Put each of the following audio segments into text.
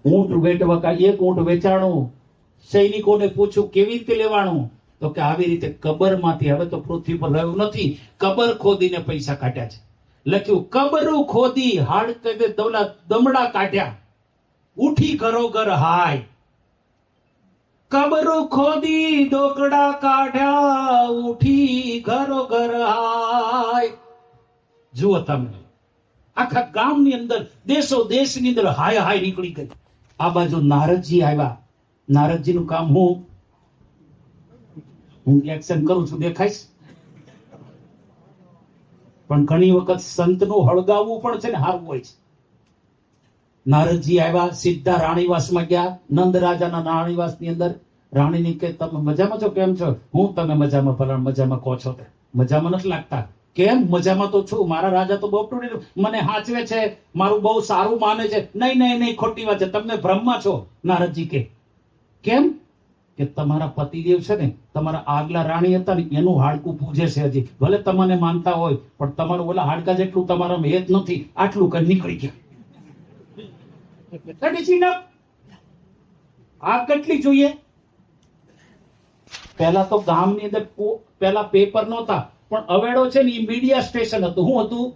ઊંટ વેચવા એક ઊંટ વેચાણું, સૈનિકોને પૂછ્યું કેવી રીતે લેવાનું, તો કે આવી રીતે કબરમાંથી, હવે તો પૃથ્વી પર રહ્યું નથી, કબર ખોદીને પૈસા કાઢ્યા છે. લખ્યું કબરું ખોદી હાડ દમડા કાઢ્યા, ઉઠી ઘરોઘર હાય. કબરું ખોદી દોકડા કાઢ્યા, ઉઠી ઘરોઘર હાય. જુઓ તમે, આખા ગામની અંદર, દેશો દેશની અંદર હાય હાય નીકળી ગઈ. આ બાજુ નારદજી આવ્યા. નારદજીનું કામ હું એક્શન કરું છું, દેખાઈશ. પણ ઘણી વખત સંતનું હળગાવવું પણ છે ને હારું હોય છે. નારદજી આવ્યા, સીધા રાણીવાસમાં ગયા. નંદ રાજાના રાણીવાસની અંદર રાણીની કે તમે મજામાં છો, કેમ છો? હું તમે મજામાં, ફલાણ મજામાં કહો છો, મજામાં નથી લાગતા. કેમ? મજામાં તો છું, મારા રાજા તો બહુ મને હાચવે છે, મારું બહુ સારું માને છે. નહીં નહીં નહીં, ખોટી વાત છે, તમને ભ્રમમાં છો. નારદજી કે કેમ? કે તમારા પતિદેવ છે ને, તમારા આગલા રાણી હતા ને, એનું હાડકું પૂજે છે હજી. ભલે તમને માનતા હોય, પણ તમારું ઓલા હાડકા જેટલું તમારા હેત નથી. આટલું કઈ નીકળી ગયા. આ કેટલી જોઈએ? પહેલા તો ગામની અંદર પહેલા પેપર નહોતા, પણ અવેડો છે ને એ મીડિયા સ્ટેશન હતું. શું હતું?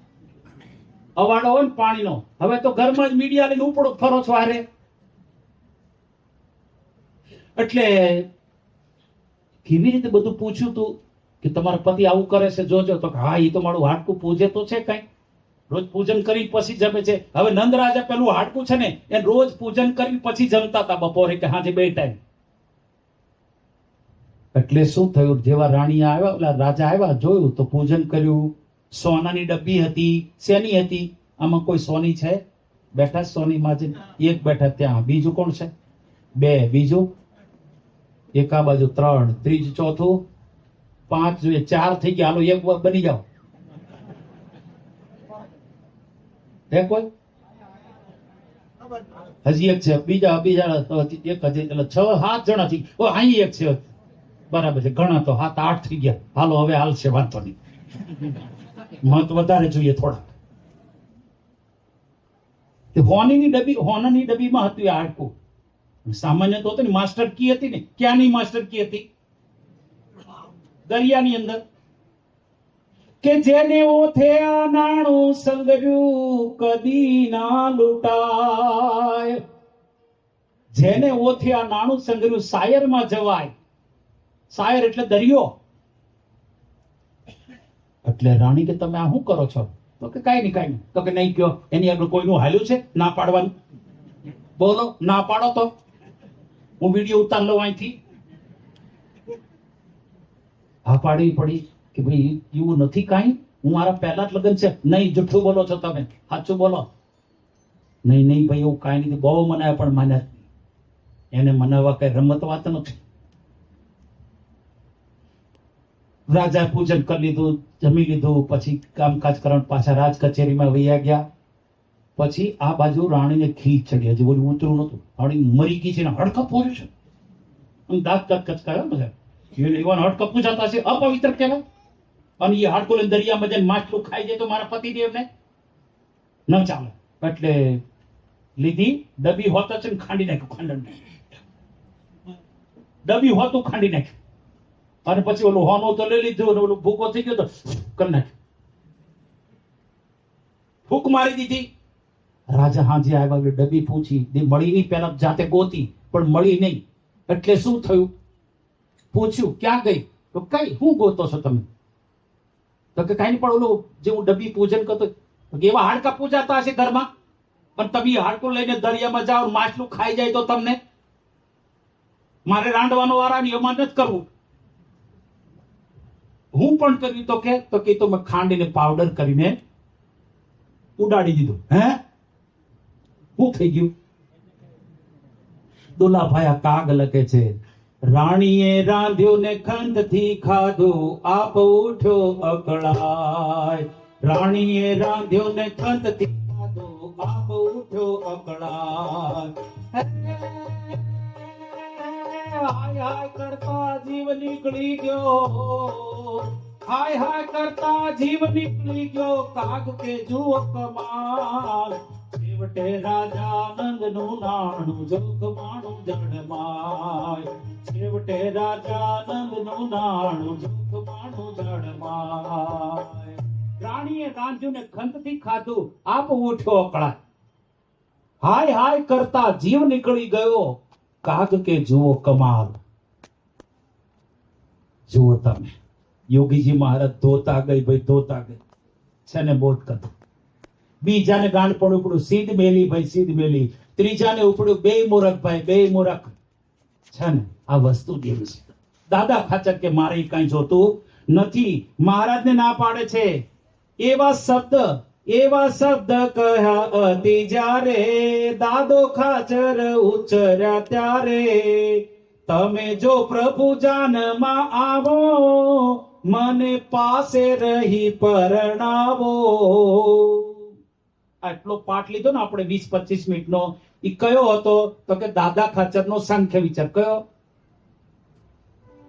અવાડો હોય ને પાણીનો. હવે તો ઘરમાં જ મીડિયા લઈને ઉપડો ફરો છો હારે. એટલે કેવી રીતે બધું પૂછ્યું તું કે તમારા પતિ આવું કરે છે, જોજો. તો હા, એ તો મારું હાડકું પૂજે તો છે, કઈ રોજ પૂજન કરી પછી જમે છે. હવે નંદ રાજા પેલું હાડકું છે ને, એ રોજ પૂજન કરી પછી જમતા હતા બપોરે કે હાજે 2 ટાઈમ. એટલે શું થયું, જેવા રાણી આવ્યા, ઓલા રાજા આવ્યા, જોયું તો પૂજન કર્યું. સોનાની ડબ્બી હતી. શેની હતી? આમાં કોઈ સોની છે? બેઠા સોની માજી એક બેઠા ત્યાં. બીજું કોણ છે? 2. બીજું એક આ બાજુ 3, ત્રીજું ચોથું 5 જોઈએ, 4 થઈ ગયા. હાલો એક બની જાઓ. કોઈ હજી એક છે, બીજા એક હજી, એટલે 6-7 જણા થી. અહીં એક છે, બરાબર છે. ઘણા તો 7-8 થઈ ગયા. હાલો હવે હાલશે, વાંધો નહીં. મત વધારે જોઈએ થોડા. હોનાની ડબ્બીમાં હતું આ હાડકું. સામાન્ય તો હતું ને, માસ્ટર કી હતી ને. ક્યાંની માસ્ટર કી હતી? દરિયાની અંદર. કે જેને ઓથે આ નાણું સંગર્યું કદી ના લૂંટાય. જેને ઓથે આ નાણું સંગર્યું સાયરમાં જવાય. સાયર એટલે દરિયો. એટલે રાણી કે તમે આ શું કરો છો? તો કે કાઈ નહીં. તો કે નહીં કયો, એની આગળ કોઈનું હાલ્યું છે ના પાડવાનું? બોલો, ના પાડો તો હું વિડીયો ઉતાર લઉં અહીંથી. હા પાડવી પડી કે ભાઈ એવું નથી કાંઈ, હું મારા પહેલા જ લગ્ન છે. નહીં, જુઠ્ઠું બોલો છો તમે, સાચું બોલો. નહીં ભાઈ એવું કાંઈ નથી. બહુ મનાય પણ માન્યા. એને મનાવવા કઈ રમત વાત નથી. રાજા પૂજન કરી લીધું, જમી લીધું, પછી કામકાજ કરવા પાછા રાજ કચેરીમાં વૈયા ગયા. પછી આ બાજુ રાણીને ખીચ ચડી. હજી બોલું ઉતરું નતું. રાણી મરી ગઈ છે ને હડકપ પોર્યું છે. દાંત કચકાયો બધા. એવા હડકપ પૂજાતા છે, અપવિત્ર કહેવાય. અને એ હાડકો લઈને દરિયામાં જઈને માછલું ખાઈ જાય તો મારા પતિદેવને ન ચાલે. એટલે લીધી ડબ્બી હોતા છે ને ખાંડી નાખ્યું. ખાંડણ ડબ્બી હોતું ખાંડી નાખ્યું. અને પછી ઓલું હોનું તો લઈ લીધું, અને ઓલું ભૂકો થઈ ગયો તો કરી નાખ્યું. ફૂક મારી દીધી. રાજા હાજી આવ્યા, ડબ્બી પૂછી, મળી નહીં. પેલા જાતે ગોતી પણ મળી નહીં. એટલે શું થયું? પૂછ્યું ક્યાં ગઈ? તો કઈ હું ગોતો છો તમે? તો કે કઈ નહીં, પણ ઓલું જે હું ડબ્બી પૂજન કરતો, એવા હાડકા પૂજાતા હશે ઘરમાં, પણ તમે હાડકું લઈને દરિયામાં જાઓ, માછલું ખાઈ જાય તો તમને મારે રાંધવાનો વારા ની એમાં નથી કરવું. હું પણ કર્યું. તો કે તો મેં ખાંડીને પાવડર કરીને ઉડાડી દીધું. હે શું થઈ ગયું? દુલાભાઈ કાગ લખે છે, રાણીએ રાંધ્યું ને ખંડથી ખાધું, આપ ઉઠ્યો અકળાય. રાણીએ રાંધ્યું ને ખંડથી ખાધું, આપ ઉઠ્યો અકળાય. હાય હાય કરતા જીવ નીકળી ગયો. હાય હાય કરતા જીવ નીકળી ગયો. કાગ કે જુઓ કમાલ. છેવટે રાજાનંદનું નાણું જોખમાણું જળમાય. છેવટે રાજાનંદનું નાણું જોખમાણું જળમાય. રાણીએ રાંધ્યું ને ખંતથી ખાધું, આપ ઉઠ્યો અકળાય. હાય હાય કરતા જીવ નીકળી ગયો, કાગ કે જુઓ કમાલ. જુઓ તમે, યોગીજી મહારાજ ધોતા ગઈ ભાઈ, ધોતા ગઈ છે ને બોધ કરતા. બીજાને ગાંડ પડું પડું, સીધ મેલી ભાઈ, સીધ મેલી. ત્રીજાને ઉપડ્યું, બે મૂરખ ભાઈ, બે મૂરખ છે ને. આ વસ્તુ જેવી છે. દાદા ખાચર કે મારે કઈ જોતું નથી. મહારાજને ના પાડે છે. એવા શબ્દ કહ્યા અતિ જ્યારે, દાદો ખાચર ઉચ્ચર્યા ત્યારે. તમે જો પ્રભુ જાનમાં આવો, મને પાસે રહી પરણાવો. આટલો પાઠ લીધો ને આપણે 20-25 મિનિટનો, એ કયો હતો? તો કે દાદા ખાચરનો સાંખ્ય વિચાર. કયો?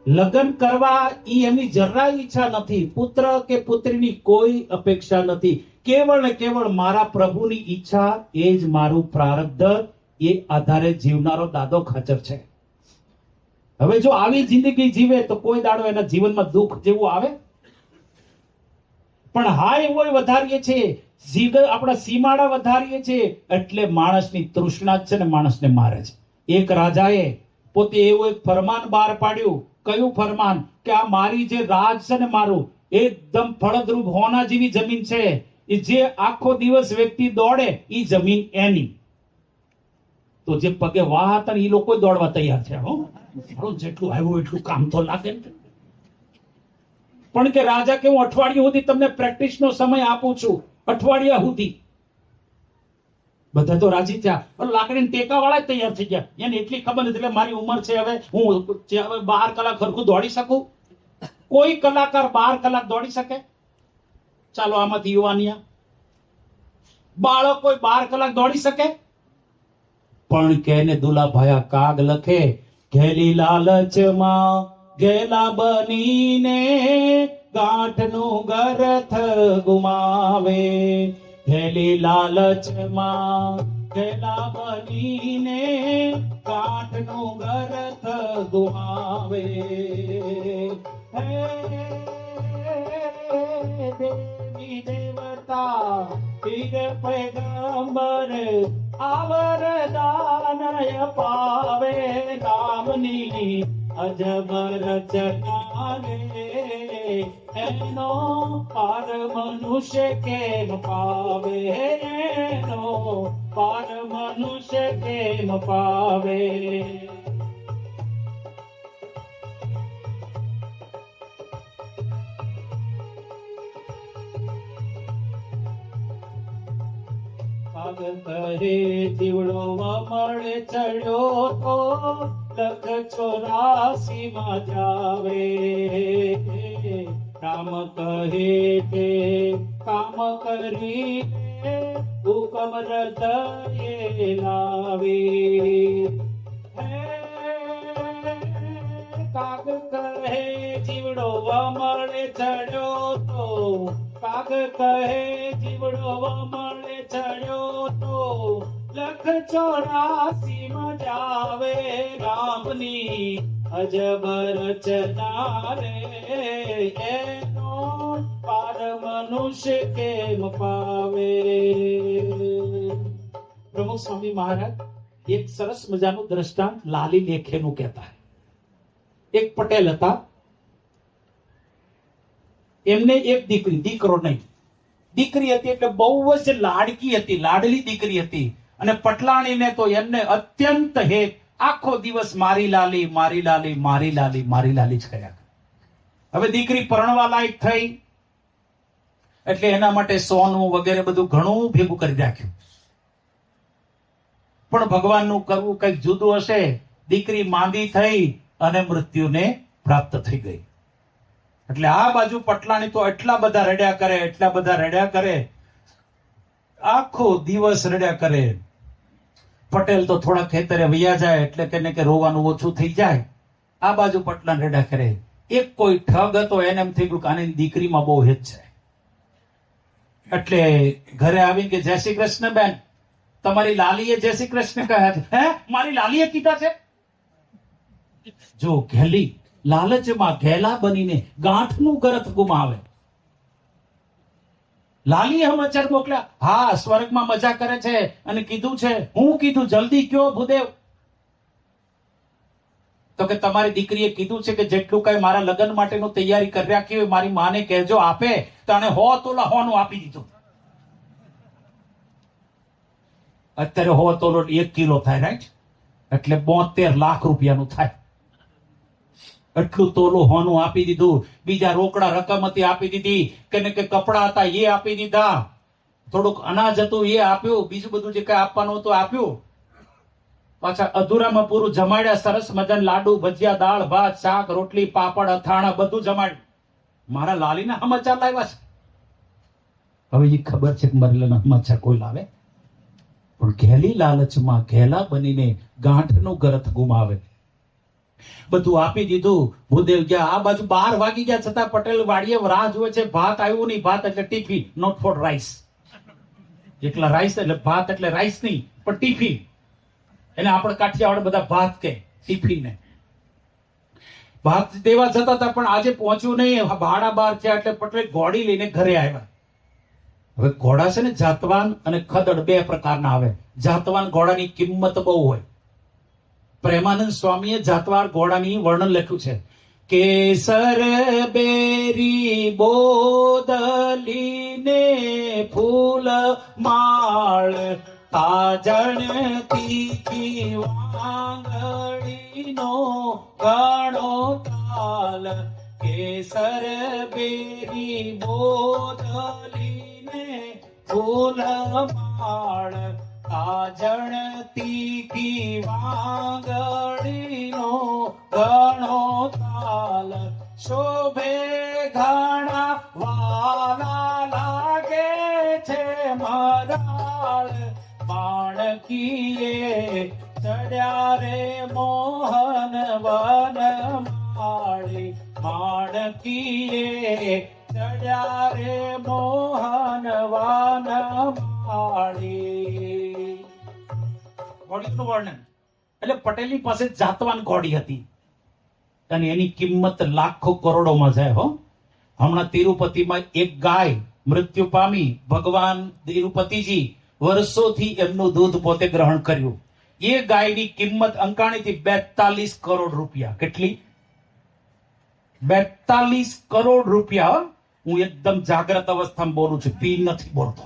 લગ્ન કરવા ઈ એમની જરાય ઈચ્છા નથી, પુત્ર કે પુત્રીની કોઈ અપેક્ષા નથી. કેવળ ને કેવળ મારા પ્રભુની ઈચ્છા, એ જ મારું પ્રારબ્ધ, એ આધારે જીવનારો દાદો ખાચર છે. હવે જો આવી જિંદગી જીવે તો કોઈ દાડો એના જીવનમાં દુઃખ જેવું આવે? પણ હાય હોય વધારીએ છીએ, આપણા સીમાડા વધારીએ છીએ, એટલે માણસની તૃષ્ણા જ છે ને માણસને મારે છે. એક રાજાએ પોતે એવું એક ફરમાન બહાર પાડ્યું. કયું ફરમાન? કે આ મારી જે રાજ છે ને, મારું એકદમ ફળદ્રુપ હોના જેવી જમીન છે, એ જે આખો દિવસ વ્યક્તિ દોડે એ જમીન એની. તો જે પગે વાહ હતા ને એ લોકો દોડવા તૈયાર છે. જેટલું આવ્યું એટલું કામ તો લાગે ને. પણ કે રાજા કે હું અઠવાડિયા સુધી તમને પ્રેક્ટિસનો સમય આપું છું, અઠવાડિયા સુધી. બધા તો રાજી થયા, પણ લાકડીના ટેકા વાળા તૈયાર થઈ ગયા. એને એટલી ખબર નથી, એટલે મારી ઉંમર છે, હવે હું 12 કલાક ખરખું દોડી શકું? કોઈ કલાકાર 12 કલાક દોડી શકે? ચાલો આમાંથી યુવાનિયા બાળકો 12 કલાક દોડી શકે? પણ કેને દુલાભાયા કાગ લખે, ઘેલી લાલચમાં ગેલા બનીને ગાંઠનું ગરથ ગુમાવે. ઘેલી લાલચમાં ગેલા બનીને ગાંઠનું ગરથ ગુમાવે. હે દેવી દેવતા પીર પૈગંબર આવરદાનય પાવે. નામની અજબ રચના રે, એનો પાર મનુષ્ય કેમ પાવે? એનો પાર મનુષ્ય કેમ પાવે? કરે જીવડો મળે ચડ્યો તો 184 માં જાવે. રામ કહે કે કામ કરી હુકમ હૃદયે લાવે. કાગ કહે જીવડો મળે ચડ્યો તો, કાગ કહે જીવડો મળે ચડ્યો તો 184 માં જાવે. રામની અજબ રચના રે, એનો પાર મનુષ્ય કેમ પાવે? પ્રમુખ સ્વામી મહારાજ એક સરસ મજાનું દ્રષ્ટાંત લાલી લેખેનું કહેતા. એક પટેલ હતા, એમને એક દીકરી, દીકરો નહીં, દીકરી હતી. એટલે બહુ જ લાડકી હતી, લાડલી દીકરી હતી. અને પટલાણીને તો એમને અત્યંત હેત, આખો દિવસ મારી લાલી મારી લાલી મારી લાલી મારી લાલી જ કર્યા. હવે દીકરી પરણવા લાયક થઈ એટલે એના માટે સોનું વગેરે બધું ઘણું ભેગું કરી રાખ્યું. પણ ભગવાનનું કરવું કંઈક જુદું હશે. દીકરી માંદી થઈ અને મૃત્યુને પ્રાપ્ત થઈ ગઈ. એટલે આ બાજુ પટલાણી તો એટલા બધા રડ્યા કરે, એટલા બધા રડ્યા કરે, આખો દિવસ રડ્યા કરે. પટેલ તો થોડા ખેતરે વૈયા જાય એટલે તેને કે રોવાનું ઓછું થઈ જાય. આ બાજુ પટલાણ રડ્યા કરે. એક કોઈ ઠગ હતો, એને એમ થઈ ગયું કે આની દીકરીમાં બહુ હેત છે. એટલે ઘરે આવી કે જય શ્રી કૃષ્ણ બેન, તમારી લાલીએ જય શ્રી કૃષ્ણ કહ્યા છે? હે, મારી લાલીએ કીધા છે? જો ઘેલી લાલચમાં ઘેલા બનીને ગાંઠનું ગરત ગુમાવે. લાલીએ સમાચાર મોકલ્યા, હા સ્વર્ગમાં મજા કરે છે અને કીધું છે. હું કીધું? જલ્દી કયો ભૂદેવ. તો કે તમારી દીકરીએ કીધું છે કે જેટલું કઈ મારા લગ્ન માટેનું તૈયારી કરી રાખી હોય મારી માને કહેજો આપે. તો આને 100 તોલા હોનું આપી દીધું. અત્યારે 100 તોલો 1 કિલો થાય, રાઈટ? એટલે 72 લાખ રૂપિયાનું થાય. એટલું તોલું હોનું આપી દીધું. બીજા રોકડા રકમ હતી આપી દીધી, કે કપડા હતા એ આપી દીધા, થોડુંક અનાજ હતું એ આપ્યું, બીજું બધું જે કઈ આપવાનું હતું આપ્યું. પાછા અધૂરામાં પૂરું જમાડ્યા. સરસ મજાના લાડુ, ભજીયા, દાળ ભાત, શાક, રોટલી, પાપડ, અથાણા બધું જમાડ્યું. મારા લાલીના સમાચાર લાવ્યા છે. હવે એ ખબર છે કે મારા સમાચાર કોઈ લાવે, પણ ઘેલી લાલચમાં ઘેલા બનીને ગાંઠનું ગરત ગુમાવે. બધું આપી દીધું. ભૂદેવ ગયા. આ બાજુ 12 વાગી ગયા છતાં પટેલ વાડીએ રાહ જુએ છે. ભાત આવ્યું નહીં. ભાત એટલે ટિફિન, નોટ ફોર રાઈસ. એકલા રાઈસ એટલે ભાત એટલે રાઈસ નહીં, પણ ટિફિન. એને આપણે કાઠિયાવાડ બધા ભાત કે ટિફિન ને. ભાત દેવા જતા હતા પણ આજે પહોંચ્યું નહીં. 12:30 થયા એટલે પટેલ ઘોડી લઈને ઘરે આવ્યા. હવે ઘોડા છે ને જાતવાન અને ખદડ 2 પ્રકારના આવે. જાતવાન ઘોડાની કિંમત બહુ હોય. પ્રેમાનંદ સ્વામીએ જાતવાન ઘોડાની વર્ણન લખ્યું છે. કેસર બેરી બોદલીને ફૂલ માળ તાજણ તીખી વાંગડીનો ઘણો તાલ. કેસર બેરી બોદલીને ફૂલ માળ તાજણ તીખી વાંગડીનો ઘણો તાલ. શોભે ઘણા વાલા લાગે છે મરાળ. માણકીએ ચડ્યા રે મોહન વન માળી. માણકીએ ચડ્યા રે મોહન વન માળી. ઘોડીનું વર્ણન એટલે પટેલની પાસે જાતવાન ઘોડી હતી અને એની કિંમત લાખો કરોડોમાં જાય. હો, હમણાં તિરુપતિમાં એક ગાય મૃત્યુ પામી. ભગવાન તિરુપતિજી વર્ષોથી એમનું દૂધ પોતે ગ્રહણ કર્યું. એ ગાયની કિંમત અંકાણીથી 42 કરોડ રૂપિયા. કેટલી? 42 કરોડ રૂપિયા. હું એકદમ જાગ્રત અવસ્થામાં બોલું છું, પી નથી બોલતો.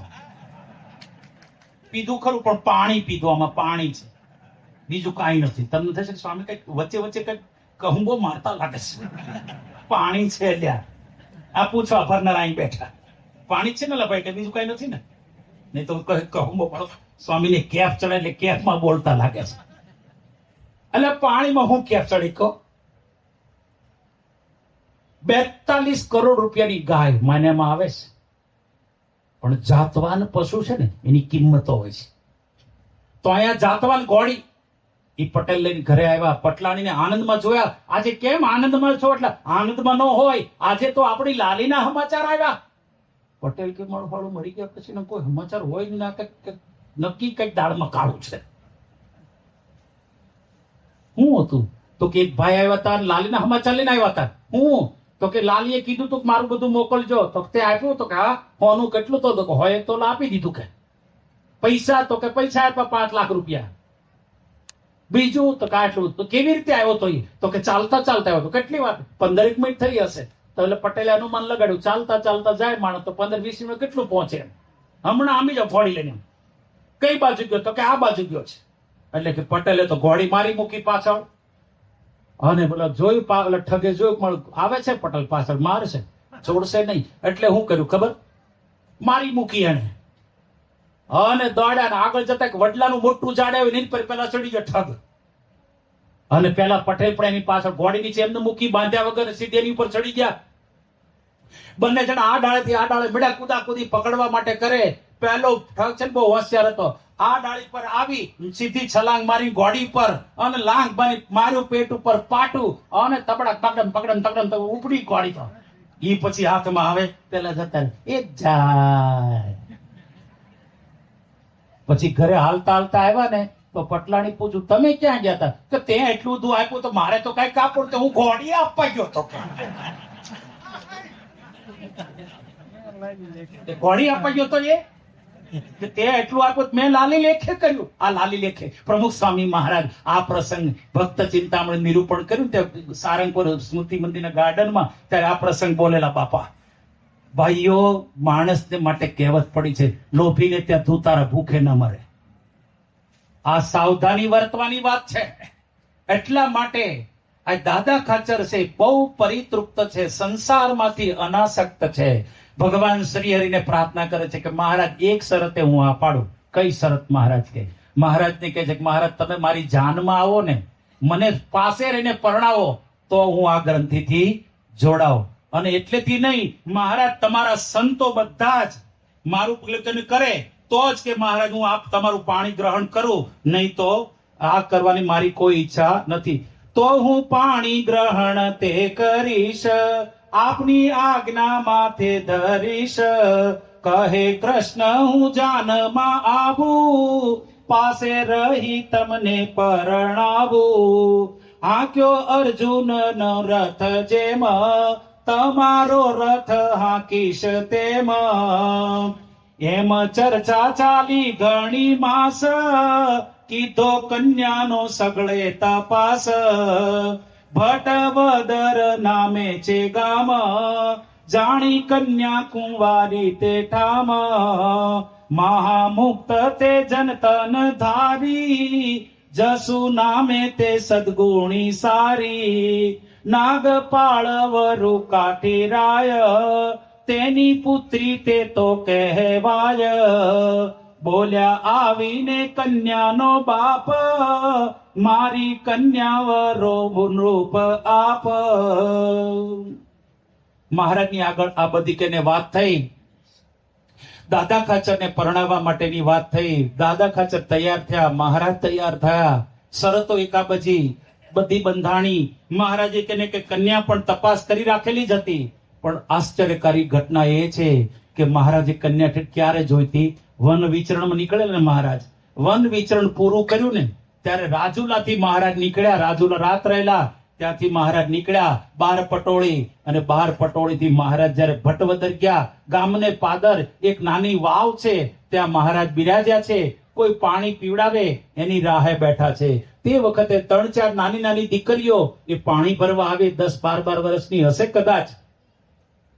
પીધું ખરું પણ પાણી પીધું. આમાં પાણી છે, બીજું કાંઈ નથી. તમને થશે સ્વામી કઈક વચ્ચે વચ્ચે કઈક કહુંબો મારતા લાગે છે. પાણી છે લ્યા. આ પૂછવા ભરનાર અહીં બેઠા. પાણી છે ને લભાઈ, કે બીજું કઈ નથી ને? નહીં તો કહુંબો પાડો. સ્વામીને કેફ ચડે એટલે કેફમાં બોલતા લાગે છે. એટલે પાણીમાં હું કેફ ચડી કહો. 42 કરોડ રૂપિયાની ગાય માન્યામાં આવે છે. પણ જાતવાન પશુ છે ને એની કિંમતો હોય છે. તો અહીંયા જાતવાન ઘોડી એ પટેલ લઈને ઘરે આવ્યા. પટલાણીને આનંદમાં જોયા. આજે કેમ આનંદમાં છો? એટલે આનંદમાં ન હોય, આજે તો આપણી લાલીના સમાચાર આવ્યા. પટેલ કે મારું ફાળું મરી ગયા પછી કોઈ સમાચાર હોય જ ના. નક્કી કઈક દાળમાં કાળું છે. શું હતું? તો કે એક ભાઈ આવ્યા હતા, લાલીના સમાચાર લઈને આવ્યા હતા. હું તો કે લાલીએ કીધું તું મારું બધું મોકલજો. તો તે આપ્યું? તો કે હા. હોનું કેટલું? તો હોય તો આપી દીધું. કે પૈસા? તો કે પૈસા આપ્યા 5 લાખ રૂપિયા. બીજું? તો આટલું. તો કેવી રીતે આવ્યો? તો કે ચાલતા ચાલતા આવ્યો. તો કેટલી વાર? 15 મિનિટ થઈ હશે. તો એટલે પટેલે અનુમાન લગાડ્યું, ચાલતા ચાલતા જાય માણસ તો 15-20 મિનિટ કેટલું પહોંચે. હમણાં આમી જાવ ઘોડી લઈને. કઈ બાજુ ગયો? તો કે આ બાજુ ગયો છે. એટલે કે પટેલે તો ઘોડી મારી મૂકી પાછળ. અને બોલો જોયું, પાગલ ઠગે જોયું, આવે છે પટેલ પાછળ, મારશે, છોડશે નહીં. એટલે હું કર્યું ખબર? મારી મૂકી એને. અને દોડ્યા. આગળ જતા વડલાનું મોટું ઝાડ આવ્યું, એની પર પેલા ચડી ગયો ઠગ. અને પેલા પટેલ પણ એની પાછળ ઘોડી નીચે એમને મૂકી બાંધ્યા વગર સીધી એની ઉપર ચડી ગયા. બંને જણા આ ડાળેથી આ ડાળે મેળા કુદાકુદી પકડવા માટે કરે. પહેલો ઠગ છે ને બહુ હોશિયાર હતો. આ ડાળી પર આવી સીધી છલાંગ મારી ઘોડી પર અને લાંગ બની માર્યું પેટ ઉપર પાટું અને તબડા પકડમ પકડમ તકડમ ઉપડી ઘોડી. તો ઈ પછી હાથમાં આવે પેલા જતા એ જાય. પછી ઘરે હાલતા હાલતા આવ્યા ને તો પટલાણી પૂછું તમે ક્યાં ગયા હતા? કે તે એટલું બધું આપ્યું તો મારે તો કઈ કાપડ, તો હું ઘોડી આપવા ગયો તો. ઘોડી આપવા ગયો તો તે એટલું આપ્યું, મેં લાલી લેખે કર્યું. આ લાલી લેખે પ્રમુખ સ્વામી મહારાજ આ પ્રસંગ ભક્ત ચિંતામણી નિરૂપણ કર્યું ત્યાં સારંગપુર સ્મૃતિ મંદિરના ગાર્ડનમાં, ત્યારે આ પ્રસંગ બોલેલા બાપા. ભાઈઓ, માણસને માટે કહેવત પડી છે, લોભીને ત્યાં તું તારા ભૂખે ન મરે. આ સાવધાની વર્તવાની વાત છે. એટલા માટે આ દાદા ખાચર છે બહુ પરિતૃપ્ત છે, સંસારમાંથી અનાસક્ત છે. ભગવાન શ્રી હરિને પ્રાર્થના કરે છે કે મહારાજ એક શરતે હું આ પાડું. કઈ શરત? મહારાજ કે મહારાજને કહે છે કે મહારાજ તમે મારી જાનમાં આવો ને, મને પાસે રહીને પરણાવો તો હું આ ગ્રંથિથી જોડાવ. અને એટલેથી નહીં, મહારાજ તમારા સંતો બધા જ મારું પ્રવચન કરે તો જ કે મહારાજ હું આપ તમારું પાણી ગ્રહણ કરું, નહીં તો આ કરવાની મારી કોઈ ઈચ્છા નથી. તો હું પાણી ગ્રહણ તે કરીશ, આપની આજ્ઞા માથે ધરીશ. કહે કૃષ્ણ હું જાનમાં આવું, પાસે રહી તમને પરણાવું. હાંક્યો અર્જુન નો રથ જેમ, તમારો રથ હાંકીશ તેમ. એમ ચર્ચા ચાલી ઘણી માસ, કીધો કન્યાનો સગળે તપાસ. ભટવદર નામે છે ગામ, જાણી કન્યા કુંવારી તે ઠામ. મહામુક્ત તે જનતન ધારી, જસુ નામે તે સદગુણી સારી. નાગપાળ વરુ કાઠીરાય, તેની પુત્રી તે તો કહેવાય. બોલ્યા આવીને કન્યાનો બાપ, મારી કન્યા વરો નૃપ આપ. મહારાજની આગળ આ બધી કેને વાત થઈ. દાદા ખાચરને પરણાવવા માટેની વાત થઈ. દાદા ખાચર તૈયાર થયા, મહારાજ તૈયાર થયા. શરતો એકાબજી બધી બંધાણી. મહારાજે કેને કે કન્યા પણ તપાસ કરી રાખેલી જ હતી. પણ આશ્ચર્યકારી ઘટના એ છે કે મહારાજે કન્યા ક્યારે જોઈતી? વન વિચરણમાં નીકળે ને મહારાજ, વન વિચરણ પૂરું કર્યું ને ત્યારે રાજુલાથી મહારાજ નીકળ્યા. રાજુલા રાત રહેલા, ત્યાંથી મહારાજ નીકળ્યા બાર પટોળી. અને બાર પટોળીથી મહારાજ જયારે ભટવદર ગયા, ગામને પાદર એક નાની વાવ છે, ત્યાં મહારાજ બિરાજ્યા છે. કોઈ પાણી પીવડાવે એની રાહે બેઠા છે. તે વખતે 3-4 નાની નાની દીકરીઓ એ પાણી ભરવા આવે, 10-12 વર્ષની હશે કદાચ.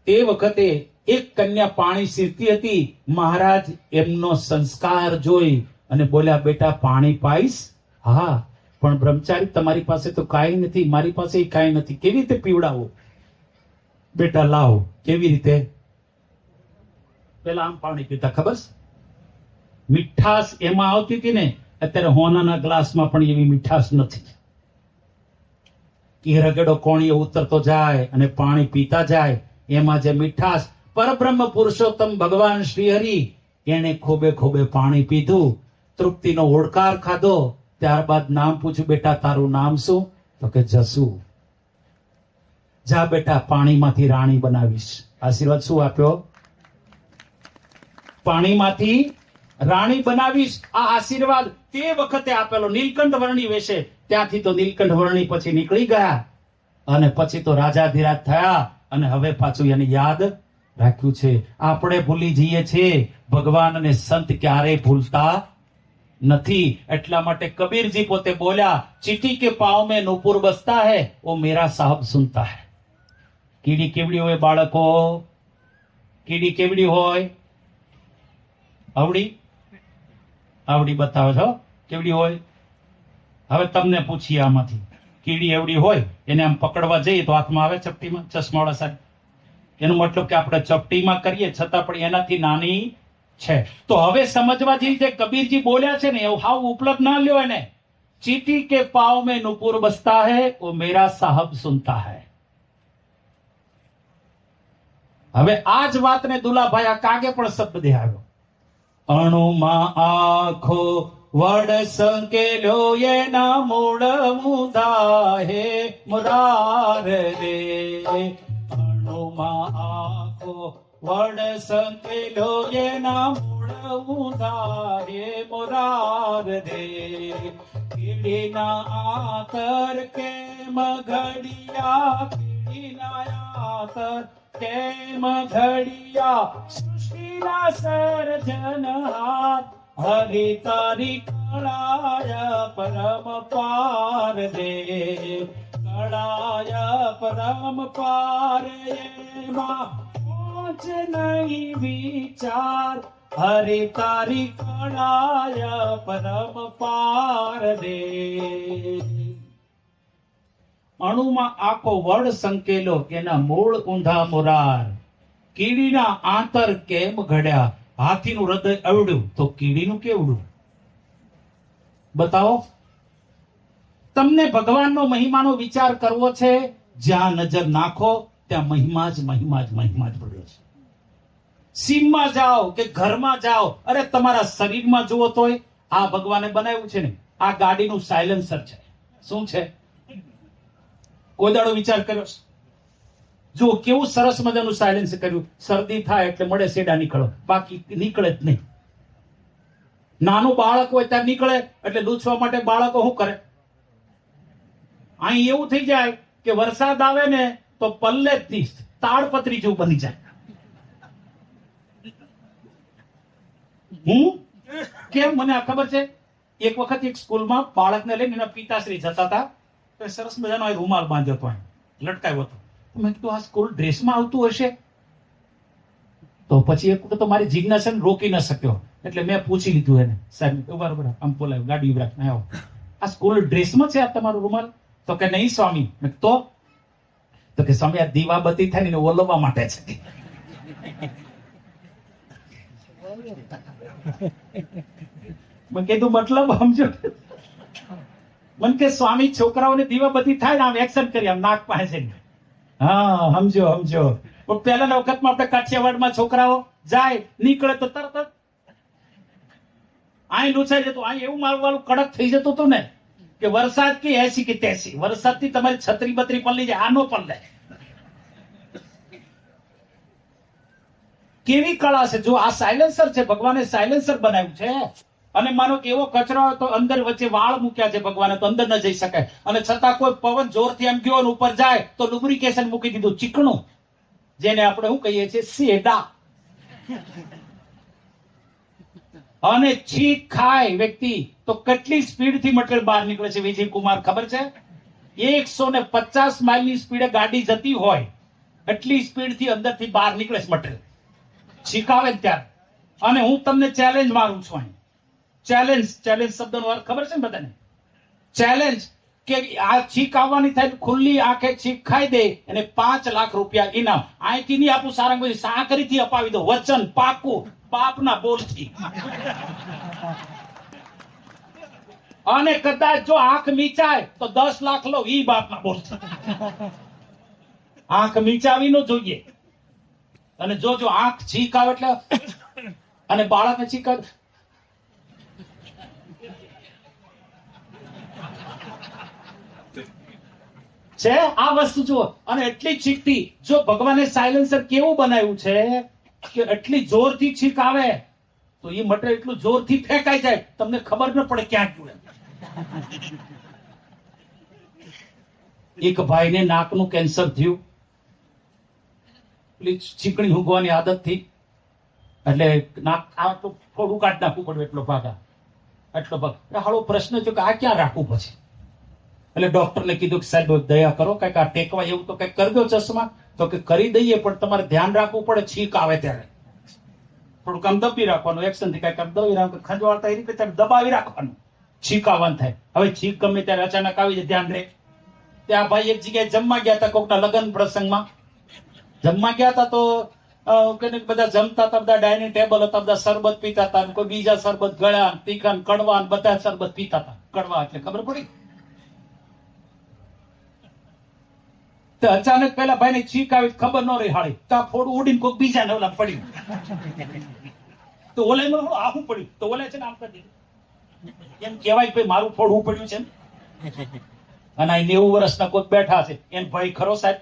તે વખતે એક કન્યા પાણી સીરતી હતી. મહારાજ એમનો સંસ્કાર જોઈ અને બોલ્યા, બેટા પાણી પાઈશ? હા, પણ બ્રહ્મચારી તમારી પાસે તો કાંઈ નથી, મારી પાસે કાંઈ નથી, કેવી રીતે પીવડાવો? બેટા લાવો. કેવી રીતે? પેલા આમ પાણી પીતા, ખબર? મીઠાશ એમાં આવતી હતી ને, અત્યારે હોનાના ગ્લાસમાં પણ એવી મીઠાશ નથી. એ રગડો કોણીએ ઉતરતો જાય અને પાણી પીતા જાય, એમાં જે મીઠાશ, પરબ્રહ્મ પુરુષોત્તમ ભગવાન શ્રી હરિ એને ખોબે ખોબે પાણી પીધું, તૃપ્તિનો ઓળકાર ખાધો. ત્યારબાદ નામ પૂછ્યું, બેટા તારું નામ શું? તો કે જસુ. જા બેટા, પાણીમાંથી રાણી બનાવીશ. આશીર્વાદ શું આપ્યો? પાણીમાંથી રાણી બનાવીશ. આ આશીર્વાદ તે વખતે આપેલો. નીલકંઠ વર્ણી વેશે, ત્યાંથી તો નીલકંઠ વર્ણી પછી નીકળી ગયા અને પછી તો રાજાધિરાજ થયા. અને હવે પાછું એને યાદ રાખ્યું છે. આપણે ભૂલી જઈએ છીએ, ભગવાન અને સંત ક્યારેય ભૂલતા નથી. એટલા માટે કબીરજી પોતે બોલ્યા, ચીટી કે પાવ મેં નુપુર બસતા હૈ, વો મેરા સાહબ સુનતા હૈ. કીડી કેવડી હોય બાળકો? કીડી કેવડી હોય? આવડી આવડી બતાવો છો કેવડી હોય? હવે તમને પૂછીએ આમાંથી, કીડી એવડી હોય એને આમ પકડવા જઈએ તો હાથમાં આવે ચપટીમાં? ચશ્માવાળા સાહેબ, એનો મતલબ કે આપણે ચપટીમાં કરીએ છતાં પણ એનાથી નાની છે. તો હવે સમજવા જેવી જે કબીરજી બોલ્યા છે ને, એવું હાવ ઉપલબ્ધ ના લ્યો એને. ચીટી કે પાવ મેં નુપુર બસતા હૈ, વો મેરા સાહબ સુનતા હૈ. હવે આ જ વાતને દુલાભાઈ આ કાગે પણ શબ્દ આવ્યો. અણુમાં આખો વડ સંકેલ્યો, એના મૂળ મુદા હે મુરાર રે. અણુમાં આખો વડ સંકેલ્યો, એના મૂળ ઊંધા હે મોરાર રે કીડીના આતર કેમ ઘડિયા કીડીના આતર કેમ ઘડિયા સૃષ્ટિના સર્જન હાથ હરિ તારી કળાય પરમ પાર રે કળાય પરમ પાર એમાં પહોંચ નહીં વિચાર હરિ તારી કળાય પરમ પાર રે અણુમાં આખો વડ સંકેલો એના મૂળ ઊંધા મોરાર કીડીના આંતર કેમ ઘડ્યા હાથીનું હૃદય અવડ્યું તો કીડીનું કેવડું બતાવો તમને ભગવાનનો મહિમાનો વિચાર કરવો છે જ્યાં નજર નાખો ત્યાં મહિમા જ પડ્યો છે સીમમાં જાઓ કે ઘરમાં જાઓ અરે તમારા શરીરમાં જુઓ તોય આ ભગવાને બનાવ્યું છે ને આ ગાડીનું સાયલેન્સર છે શું છે કોઈ દાડો વિચાર કર્યો છે જો કેવું સરસ મજાનું સાયલેન્સ કર્યું શરદી થાય એટલે મળે સેડા નીકળો બાકી નીકળે જ નહીં નાનું બાળક હોય ત્યાં નીકળે એટલે લૂછવા માટે બાળકો શું કરે અહીં એવું થઈ જાય કે વરસાદ આવે ને તો પલ્લે જ નહીં તાડપત્રી જેવું બની જાય હું કેમ મને આ ખબર છે એક વખત એક સ્કૂલમાં બાળકને લઈને એના પિતાશ્રી જતા હતા તો સરસ મજાનો રૂમાલ બાંધ્યો હતો લટકાવ્યો હતો મેં કીધું આ સ્કૂલ ડ્રેસમાં આવતું હશે તો પછી એક વખત તો મારી જિજ્ઞાસાને રોકી ન શક્યો એટલે મેં પૂછી લીધું એને સાહેબ બરાબર આમ બોલાવ્યું ગાડી ઉભરાક આવો આ સ્કૂલ ડ્રેસમાં છે આ તમારો રૂમાલ તો કે નહીં સ્વામી તો કે સ્વામી આ દીવાબત્તી થાય ને ઓલવવા માટે છે મેં કીધું મતલબ સમજો મને કે સ્વામી છોકરાઓને દીવાબત્તી થાય ને આમ એક્શન કરી આમ નાક પાસે હા સમજો પણ પહેલાના વખતમાં આપણે કાઠિયાવાડમાં છોકરાઓ જાય નીકળે તો તરત જ અહીં લૂછાઈ જતું અહીં એવું મારું કડક થઈ જતું હતું ને કે વરસાદ કે એસી કે તેસી વરસાદથી તમારી છત્રી બત્રી પલ્લી જાય આનો પલ્લે કેવી કળા છે જો આ સાયલેન્સર છે ભગવાને સાયલેન્સર બનાવ્યું છે અને માનો કે એવો કચરો હોય તો અંદર વચ્ચે વાળ મૂક્યા છે ભગવાને તો અંદર ન જઈ શકાય અને છતાં કોઈ પવન જોરથી એમ ગયો ઉપર જાય તો લુબ્રિકેશન મૂકી દીધું ચીકણું જેને આપણે શું કહીએ છીએ સેડા અને છીક ખાય વ્યક્તિ તો કેટલી સ્પીડથી મટીરિયલ બહાર નીકળે છે વિજય કુમાર ખબર છે 150 માઇલની સ્પીડે ગાડી જતી હોય એટલી સ્પીડથી અંદરથી બહાર નીકળે છે મટીરિયલ છીક આવે ત્યારે અને હું તમને ચેલેન્જ મારું છું અહીં ચેલેન્જ શબ્દનો અર્થ ખબર છે ને બધાને ચેલેન્જ કે આ છીક આવવાની થાય ખુલ્લી આંખે છીક ખાઈ દે અને 5 લાખ રૂપિયા ઇનામ અહીંથી નહીં આપું સારંગભાઈ સાકરીથી અપાવી દો વચન પાકું બાપના બોલથી અને કદાચ જો આંખ મીચાય તો 10 લાખ લો ઈ બાપના બોલથી આંખ મીચાવી ન જોઈએ અને જો આંખ છીક આવે એટલે અને બાળકને છીક આવે છે આ વસ્તુ જુઓ અને એટલી છીકથી જો ભગવાને સાયલેન્સર કેવું બનાવ્યું છે કે એટલી જોરથી છીક આવે તો એ મટીરિયલ એટલું જોરથી ફેંકાઈ જાય તમને ખબર ન પડે ક્યાં ગયું એક ભાઈને નાકનું કેન્સર થયું ચીકણી ઊંઘવાની આદત થી એટલે નાક આટલું થોડું કાઢ નાખવું પડ્યું એટલો ભાગ હાલો પ્રશ્ન છે કે આ ક્યાં રાખવું પછી એટલે ડોક્ટરને કીધું કે સાહેબ દયા કરો કઈક આ ટેકવા એવું તો કઈક કરી દો ચશ્મા તો કે કરી દઈએ પણ તમારે ધ્યાન રાખવું પડે છીક આવે ત્યારે થોડુંક આમ દબી રાખવાનું એક્શન થી કઈક આમ દબી રાખવાનું ખંજવાળતા એ રીતે દબાવી રાખવાનું છીક આવવાનું થાય હવે છીક ગમે ત્યારે અચાનક આવી જાય ધ્યાન રહે ત્યાં ભાઈ એક જગ્યાએ જમવા ગયા હતા કોકના લગ્ન પ્રસંગમાં જમવા ગયા હતા તો બધા જમતા હતા બધા ડાઇનિંગ ટેબલ હતા બધા શરબત પીતા હતા કોઈ બીજા શરબત ગળ્યા તીખા કડવા બધા શરબત પીતા હતા કડવા એટલે ખબર પડી તો અચાનક પેલા ભાઈ ને છીક આવી ખબર ન રહી હાળી તો આ ફોડું ઉડીને કોઈ બીજા ને ઓલા પડ્યું તો ઓલે આવું પડ્યું તો ઓલે છે ને આમ કરી એમ કહેવાય ભાઈ મારું ફોડું પડ્યું છે અને 90 વર્ષના કોઈ બેઠા છે એમ ભય ખરો સાહેબ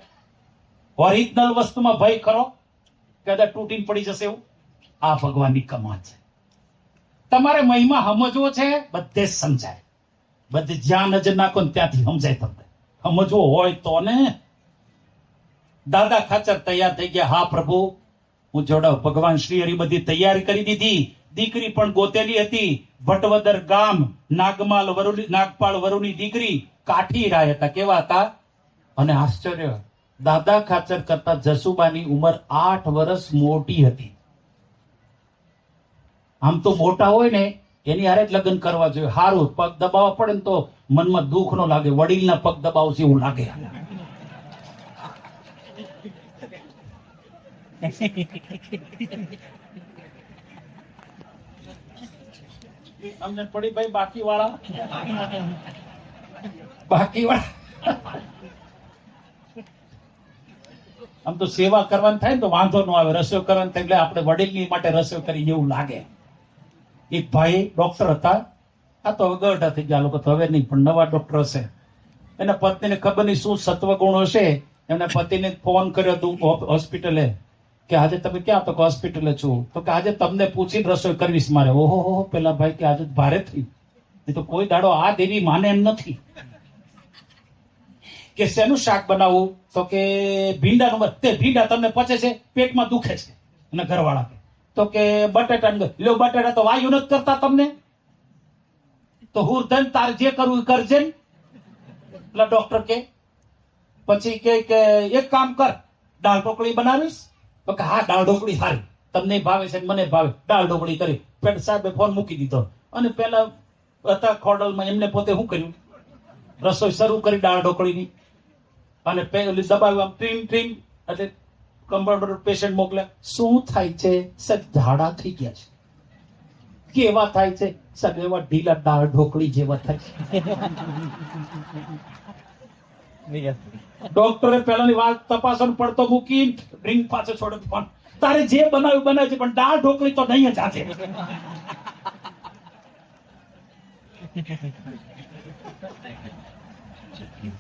ઓરિજિનલ વસ્તુમાં ભય ખરો કદાચ તૂટીને પડી જશે એવું આ ભગવાનની કમાલ છે તમારે મહિમા સમજવો છે, બધે જ સમજાય. બધે જ્યાં નજર નાખો ને ત્યાંથી સમજાય. તમને સમજવો હોય તો ને. દાદા ખાચર તૈયાર થઈ ગયા. હા પ્રભુ, હું જોડાવ. ભગવાન શ્રી હરિ બધી તૈયારી કરી દીધી. દીકરી પણ ગોતેલી હતી. ભટવદર ગામ, નાગપાળ વરુની દીકરી, કાઠી રાય હતા. કેવા હતા? અને આશ્ચર્ય, દાદા ખાચર કરતા જસુબાની ઉંમર 8 વર્ષ મોટી હતી. આમ તો મોટા હોય ને એની હારે જ લગ્ન કરવા જોઈએ. હારું, પગ દબાવવા પડે ને તો મનમાં દુઃખ નો લાગે. વડીલના પગ દબાવશે એવું લાગે. અમને પડી ભાઈ બાકી વાળા આમ તો સેવા કરવાની થાય ને તો વાંધો ન આવે. રસોઈ કરવાની થાય એટલે આપણે વડીલની માટે રસોઈ કરી એવું લાગે. એક ભાઈ ડોક્ટર હતા. આ તો હવે ગઢા થઈ ગયા લોકો, તો હવે નહીં, પણ નવા ડોક્ટર હશે. એના પત્નીને ખબર નહીં શું સત્વગુણ હશે. એમના પતિને ફોન કર્યો હતું હોસ્પિટલે કે આજે તમે ક્યાં? તો હોસ્પિટલે છું. તો કે આજે તમને પૂછીને રસોઈ કરવીશ મારે. ઓહો, પેલા ભાઈ કે આજે ભારે થઈ. એ તો કોઈ દાડો આ દેવી માને એમ નથી. કે શેનું શાક બનાવવું? તો કે ભીંડાનું. તે ભીંડા તમને પચે છે? પેટમાં દુખે છે. અને ઘરવાળા કે તો કે બટાટા લો. બટાટા તો વાયુ નથી કરતા તમને, તો હુરધન તાર જે કરવું કરજે. એટલે ડોક્ટર કે પછી કે એક કામ કર, દાળ ઢોકળી બનાવીશ? તો કે હા, દાળ ઢોકળી સારી, તમને ભાવે છે મને ભાવે. દાળ ઢોકળી કરી. પેટ સાહેબે ફોન મૂકી દીધો. અને પેલા હતા ખોડલમાં, એમને પોતે શું કર્યું? રસોઈ શરૂ કરી દાળ ઢોકળીની. અને પેલી દબાવ્યું ટ્રીમ ટ્રીમ. એટલે કમ્પાઉન્ડર પેશન્ટ મોકલ્યા. શું થાય છે? સર ઝાડા થઈ ગયા છે. કેવા થાય છે? સર એવા ઢીલા દાળ ઢોકળી જેવા થાય છે. ડોક્ટરે પેલાની વાત તપાસો પડતો મૂકી ડ્રિંક પાછો છોડે. પણ તારે જે બનાવ્યું બનાવે છે, પણ દાળ ઢોકળી તો નહીં જ આજે.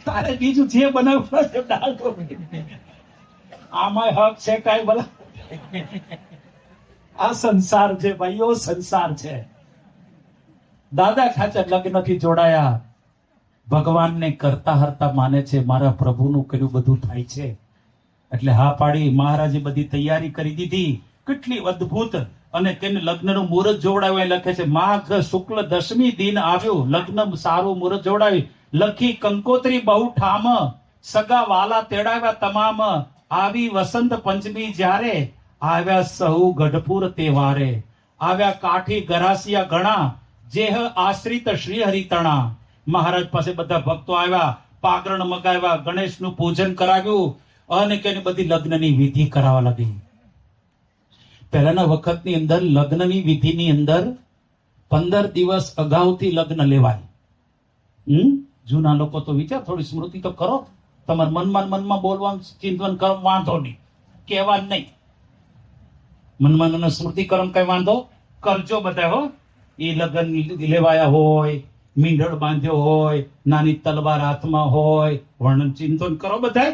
તારે બીજું જે બનાવ્યું દાળ ઢોકળી. આમાં હક છે કાંઈ? ભલા આ સંસાર છે ભાઈઓ, સંસાર છે. દાદા ખાચર લગ્નથી જોડાયા. ભગવાનને કરતા હરતા માને છે. મારા પ્રભુનું કર્યું બધું થાય છે. એટલે હા પાડી. મહારાજે બધી તૈયારી કરી દીધી. કેટલી અદ્ભુત. અને તેને લગ્નનું મુહૂર્ત જોડાવ્યું. લખે છે માઘ શુક્લ દશમી દિન આવ્યું, લગ્ન સારું મુહૂર્ત જોડાવ્યું. લખી કંકોત્રી બહુ ઠામ, સગા વાલા તેડાવ્યા તમામ. આવી વસંત પંચમી જ્યારે, આવ્યા સહુ ગઢપુર તહેવારે. આવ્યા કાઠી ગરાસિયા ઘણા, જેહ આશ્રિત શ્રી હરિતણા. મહારાજ પાસે બધા ભક્તો આવ્યા. પાગરણ મગાવ્યા, ગણેશનું પૂજન કરાવ્યું. અને કે બધી લગ્નની વિધિ કરાવવા લાગી. પહેલાના વખતની અંદર લગ્નની વિધિની અંદર 15 દિવસ અગાઉથી લગ્ન લેવાય. જૂના લોકો તો વિચાર, થોડી સ્મૃતિ તો કરો. તમારે મનમાં બોલવાનું ચિંતન કરો, વાંધો નહીં. કહેવા નહીં. મનમાં સ્મૃતિ કરો કઈ વાંધો કરજો બધા. હો, એ લગ્ન લેવાયા હોય, મીંઢળ બાંધ્યો હોય, નાની તલવાર હાથમાં હોય, વર્ણન ચિંતન કરો. બધા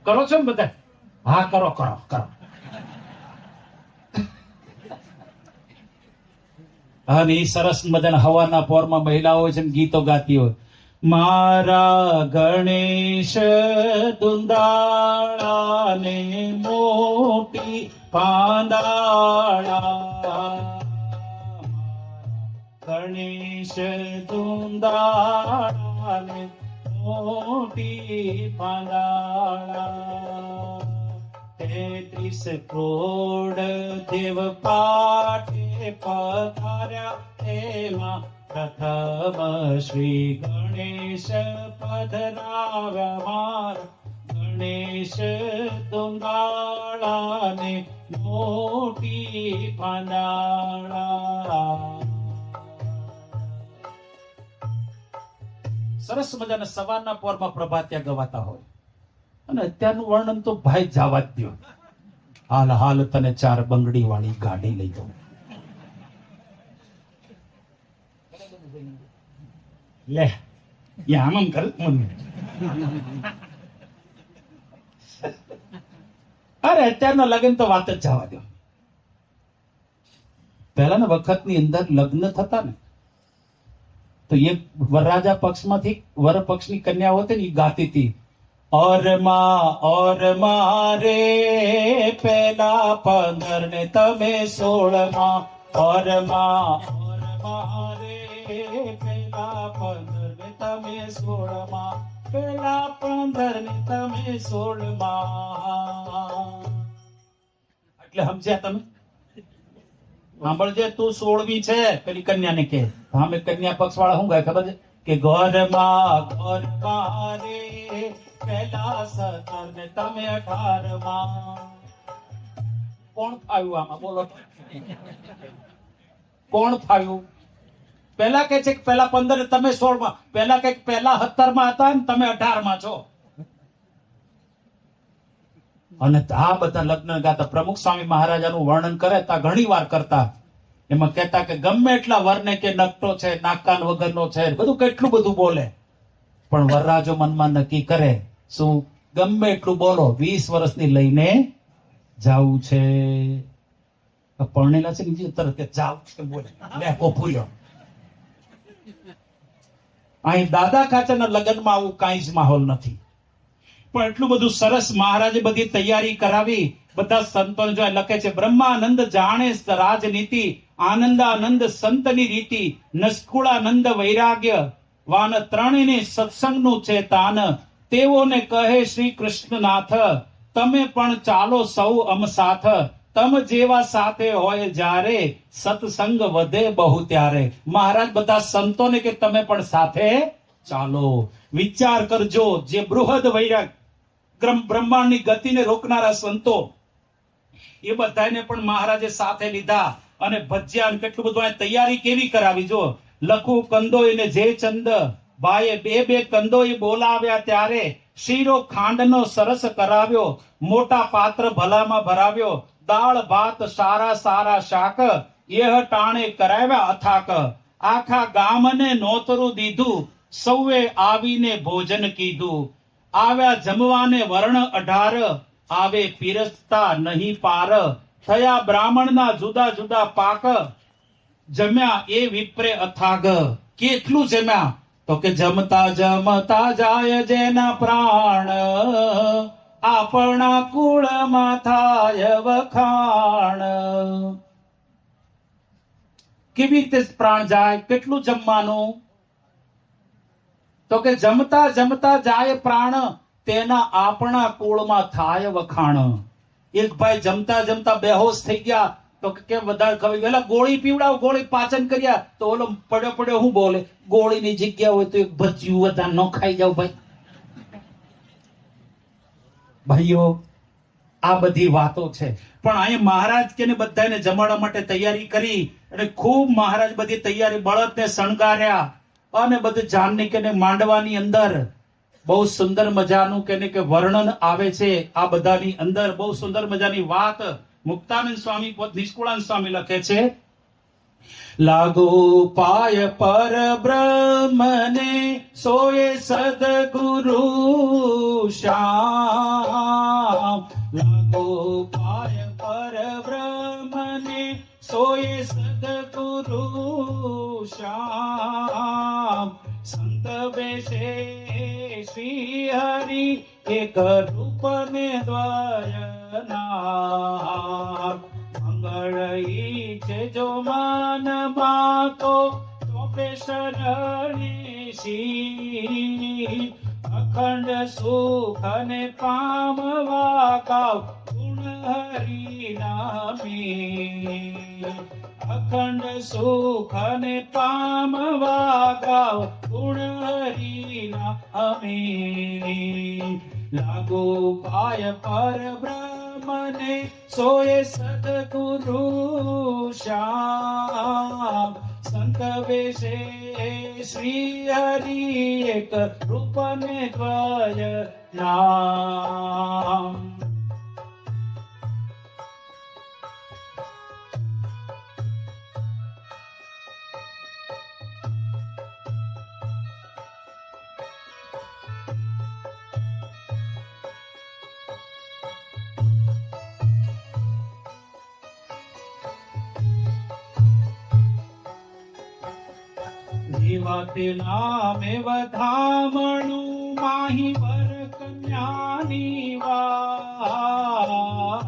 કરો છો ને? બધા હા, કરો. અને એ સરસ મજાના હવાના પોરમાં મહિલાઓ હોય છે ને ગીતો ગાતી હોય. મારા ગણેશ દુંદાળા ને મોટી પાંદાળા, ગણેશ દુંદાળા ને મોટી પાંદાળા. 33 કરોડ દેવ પાઠે પધાર્યા, એમાં પ્રથમ શ્રી ગણેશ પધરાવ્યા. મારા ગણેશ દુંદાળા ને મોટી પાંદાળા. સરસ મજાના સવારના પોરમાં પ્રભાત્યા ગવાતા હોય. અને અત્યારનું વર્ણન તો ભાઈ જવા જ દો. હાલ તને 4 બંગડી વાળી ગાડી લઈ દઉં. લે આમ કર. અરે અત્યારના લગ્ન તો વાત જ જવા દો. પહેલાના વખતની અંદર લગ્ન થતા ને તો એક વરરાજા પક્ષમાંથી વર પક્ષની કન્યા હતી ને એ ગાતી હતી, ઓર માં રે પેલા 15 ને તમે 16 ઓર માં રે પેલા 15 ને તમે 16 પેલા 15 ને તમે 16 એટલે સમજ્યા તમે? સાંભળજે, તું 16મી છે પેલી કન્યાને કે. અમે કન્યા પક્ષ વાળા શું ગાય ખબર છે કે ઘરમાં રે પેલા 17 ને તમે 18 કોણ ફાવ્યું આમાં? બોલો, કોણ ફાવ્યું? પેલા કે છે કે પેલા 15 ને તમે 16 પેલા કે પેલા 17 હતા ને તમે 18 છો. અને આ બધા લગ્ન ગાતા પ્રમુખ સ્વામી મહારાજાનું વર્ણન કરે તા ઘણી વાર કરતા. એમાં કહેતા કે ગમે એટલા વરને કે નકટો છે, નાકાન વગરનો છે, બધું કેટલું બધું બોલે, પણ વરરાજો મનમાં નક્કી કરે શું? ગમે એટલું બોલો, 20 વર્ષની લઈને જાવું છે. પરણેલા છે ને તરત કે જાવ છે બોલે લેકો ફૂલ્યો. અહીં દાદા ખાચરના લગ્નમાં આવું કાંઈ જ માહોલ નથી. પણ એટલું બધું સરસ મહારાજે બધી તૈયારી કરાવી. બધા સંતો જો લખે છે, બ્રહ્માનંદ જાણે રાજનીતિ, આનંદાનંદ સંતની રીતિ, નસ્કુળાનંદ વૈરાગ્ય વાન ત્રણેયને સત્સંગનું છે તાન. તેઓને કહે શ્રી કૃષ્ણનાથ, તમે પણ ચાલો સૌ અમ સાથ. તમ જેવા સાથે હોય જ્યારે, સત્સંગ વધે બહુ ત્યારે. મહારાજ બધા સંતોને કે તમે પણ સાથે ચાલો. વિચાર કરજો, જે બૃહદ વૈરાગ બ્રહ્માંડની ગતિને રોકનારા સંતો, એ બધાને પણ મહારાજે સાથે લીધા. અને ભજ્યા કેટલું બધું તૈયારી કેવી કરાવી. જો લખું કંદોય ને જે ચંદ ભાઈએ બે કંદોય બોલાવ્યા ત્યારે, શીરો ખાંડનો સરસ કરાવ્યો, મોટા પાત્ર ભલામાં ભરાવ્યો, દાળ ભાત સારા શાક એહ ટાણે કરાવ્યા અથાક. આખા ગામને નોતરું દીધું, સૌએ આવીને ભોજન કીધું. આવ્યા જમવાને વર્ણ 18, આવે પીરસતા નહીં પાર. થયા બ્રાહ્મણના જુદા જુદા પાક, જમ્યા એ વિપ્રે અથાગ. કેટલું જમ્યા? તો કે જમતા જમતા જાય જેના પ્રાણ, આપણા કુળમાં થાય વખાણ. કેવી રીતે પ્રાણ જાય? કેટલું જમવાનું? તો કે જમતા જમતા જાય પ્રાણ, તેના આપણા કુળમાં થાય વખાણ. એક ભાઈ જમતા જમતા બેહોશ થઈ ગયા. તો કેમ વધારે ખવાઈ ગયેલા? ગોળી પીવડાવ, ગોળી પાચન કર્યા. તો ઓલો પડ્યો હું બોલે, ગોળીની જગ્યા હોય તો એક ભજીયું વધારે ન ખાઈ જાવ ભાઈ. ભાઈઓ, આ બધી વાતો છે. પણ અહીંયા મહારાજ કે બધાને જમાડવા માટે તૈયારી કરી. અને ખૂબ મહારાજ બધી તૈયારી, બળદને શણગાર્યા અને બધું જાનની કે માંડવાની અંદર બહુ સુંદર મજાનું કે વર્ણન આવે છે. આ બધાની અંદર બહુ સુંદર મજાની વાત મુક્તાનંદ સ્વામી, નિષ્કુળાનંદ સ્વામી લખે છે, લાગો પાય પર બ્રહ્મને, સોએ સદગુરુ શ્યામ. લાગો પાય પર બ્રહ્મને, સોએ સદગુરુ શ્યામ. સંત બેસે શ્રી હરિ, એક રૂપ ને દ્વયના. મંગળ ઈચ્છે જો માનમાં, તો ચોપે શરણી શી. અખંડ સુખ ને પામવા ગાવ, ગુણ હરિ નામી. અખંડ સુખ ને પામવા ગાવ, ગુણ હરિ નામી. લાગો પાય પર બ્રહ્મને, સોએ સદગુરુ શ્યામ. સંત વેશે શ્રી હરિ, એક રૂપ ને દ્વય નામ. વિવાતે નામે વધામણું માહી વર કન્યાની વાત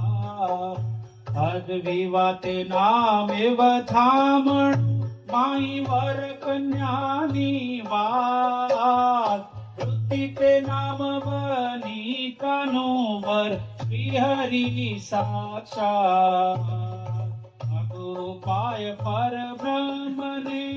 અદ વિવાતે નામે વધામણું માહી વર કન્યાની વાત વૃત્તિ તે નામ વનિતાનો વર શ્રી હરિ સાક્ષાત અગોપાય પરબ્રહ્મને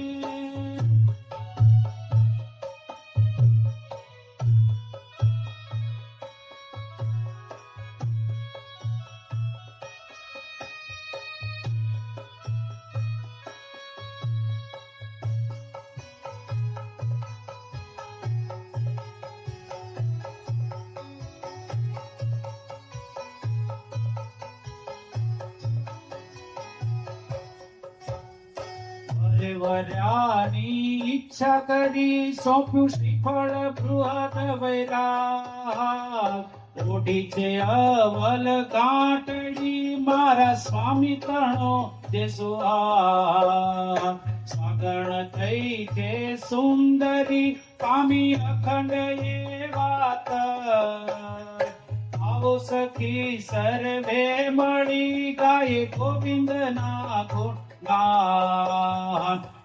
વર્યાની ઈચ્છા કરી સોંપ્યું શ્રીફળ બૃહદ વૈરાગ ઓઢી છે અવલ ગાંઠડી મારા સ્વામી તણો દેશો સાગણ થઈ છે સુંદરી પામી અખંડ એ વાત આવો સખી સર્વે મળી ગાય ગોવિંદ ના ગુણ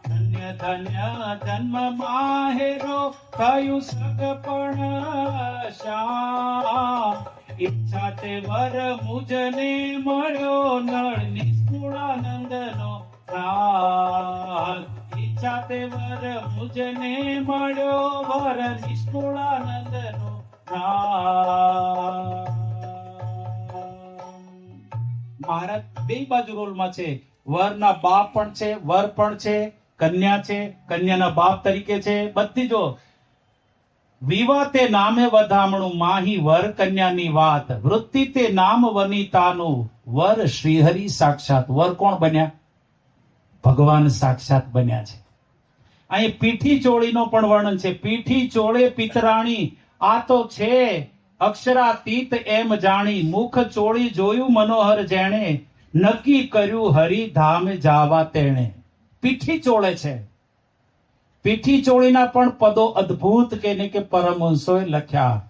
ધન્ય ધન્ય જન્મ માહેરો થયું સગપણ શ્યામ ઈચ્છા તે વર મુજને મળ્યો નળ નિષ્કુળાનંદ નો રાગ ઈચ્છા તે વર મુજને મળ્યો વર નિષ્કુળાનંદ નો રાગ મહારાજ બે બાજુ રોલમાં છે વરના બાપ પણ છે વર પણ છે કન્યા છે કન્યાના બાપ તરીકે છે બધી જો વિવાતે નામે વધામણું માહી વર કન્યાની વાત વૃત્તિ તે નામ વનિતાનું વર શ્રીહરિ સાક્ષાત વર કોણ બન્યા ભગવાન સાક્ષાત બન્યા છે અહીં પીઠી ચોળીનો પણ વર્ણન છે પીઠી ચોળે પિતરાણી આ તો છે અક્ષરાતીત એમ જાણી મુખ ચોળી જોયું મનોહર જેણે નક્કી કર્યું હરિધામ જાવા તેણે પીઠી ચોળે છે પીઠી ચોળીના પણ પદો અદ્ભુત કે પરમહંસોએ લખ્યા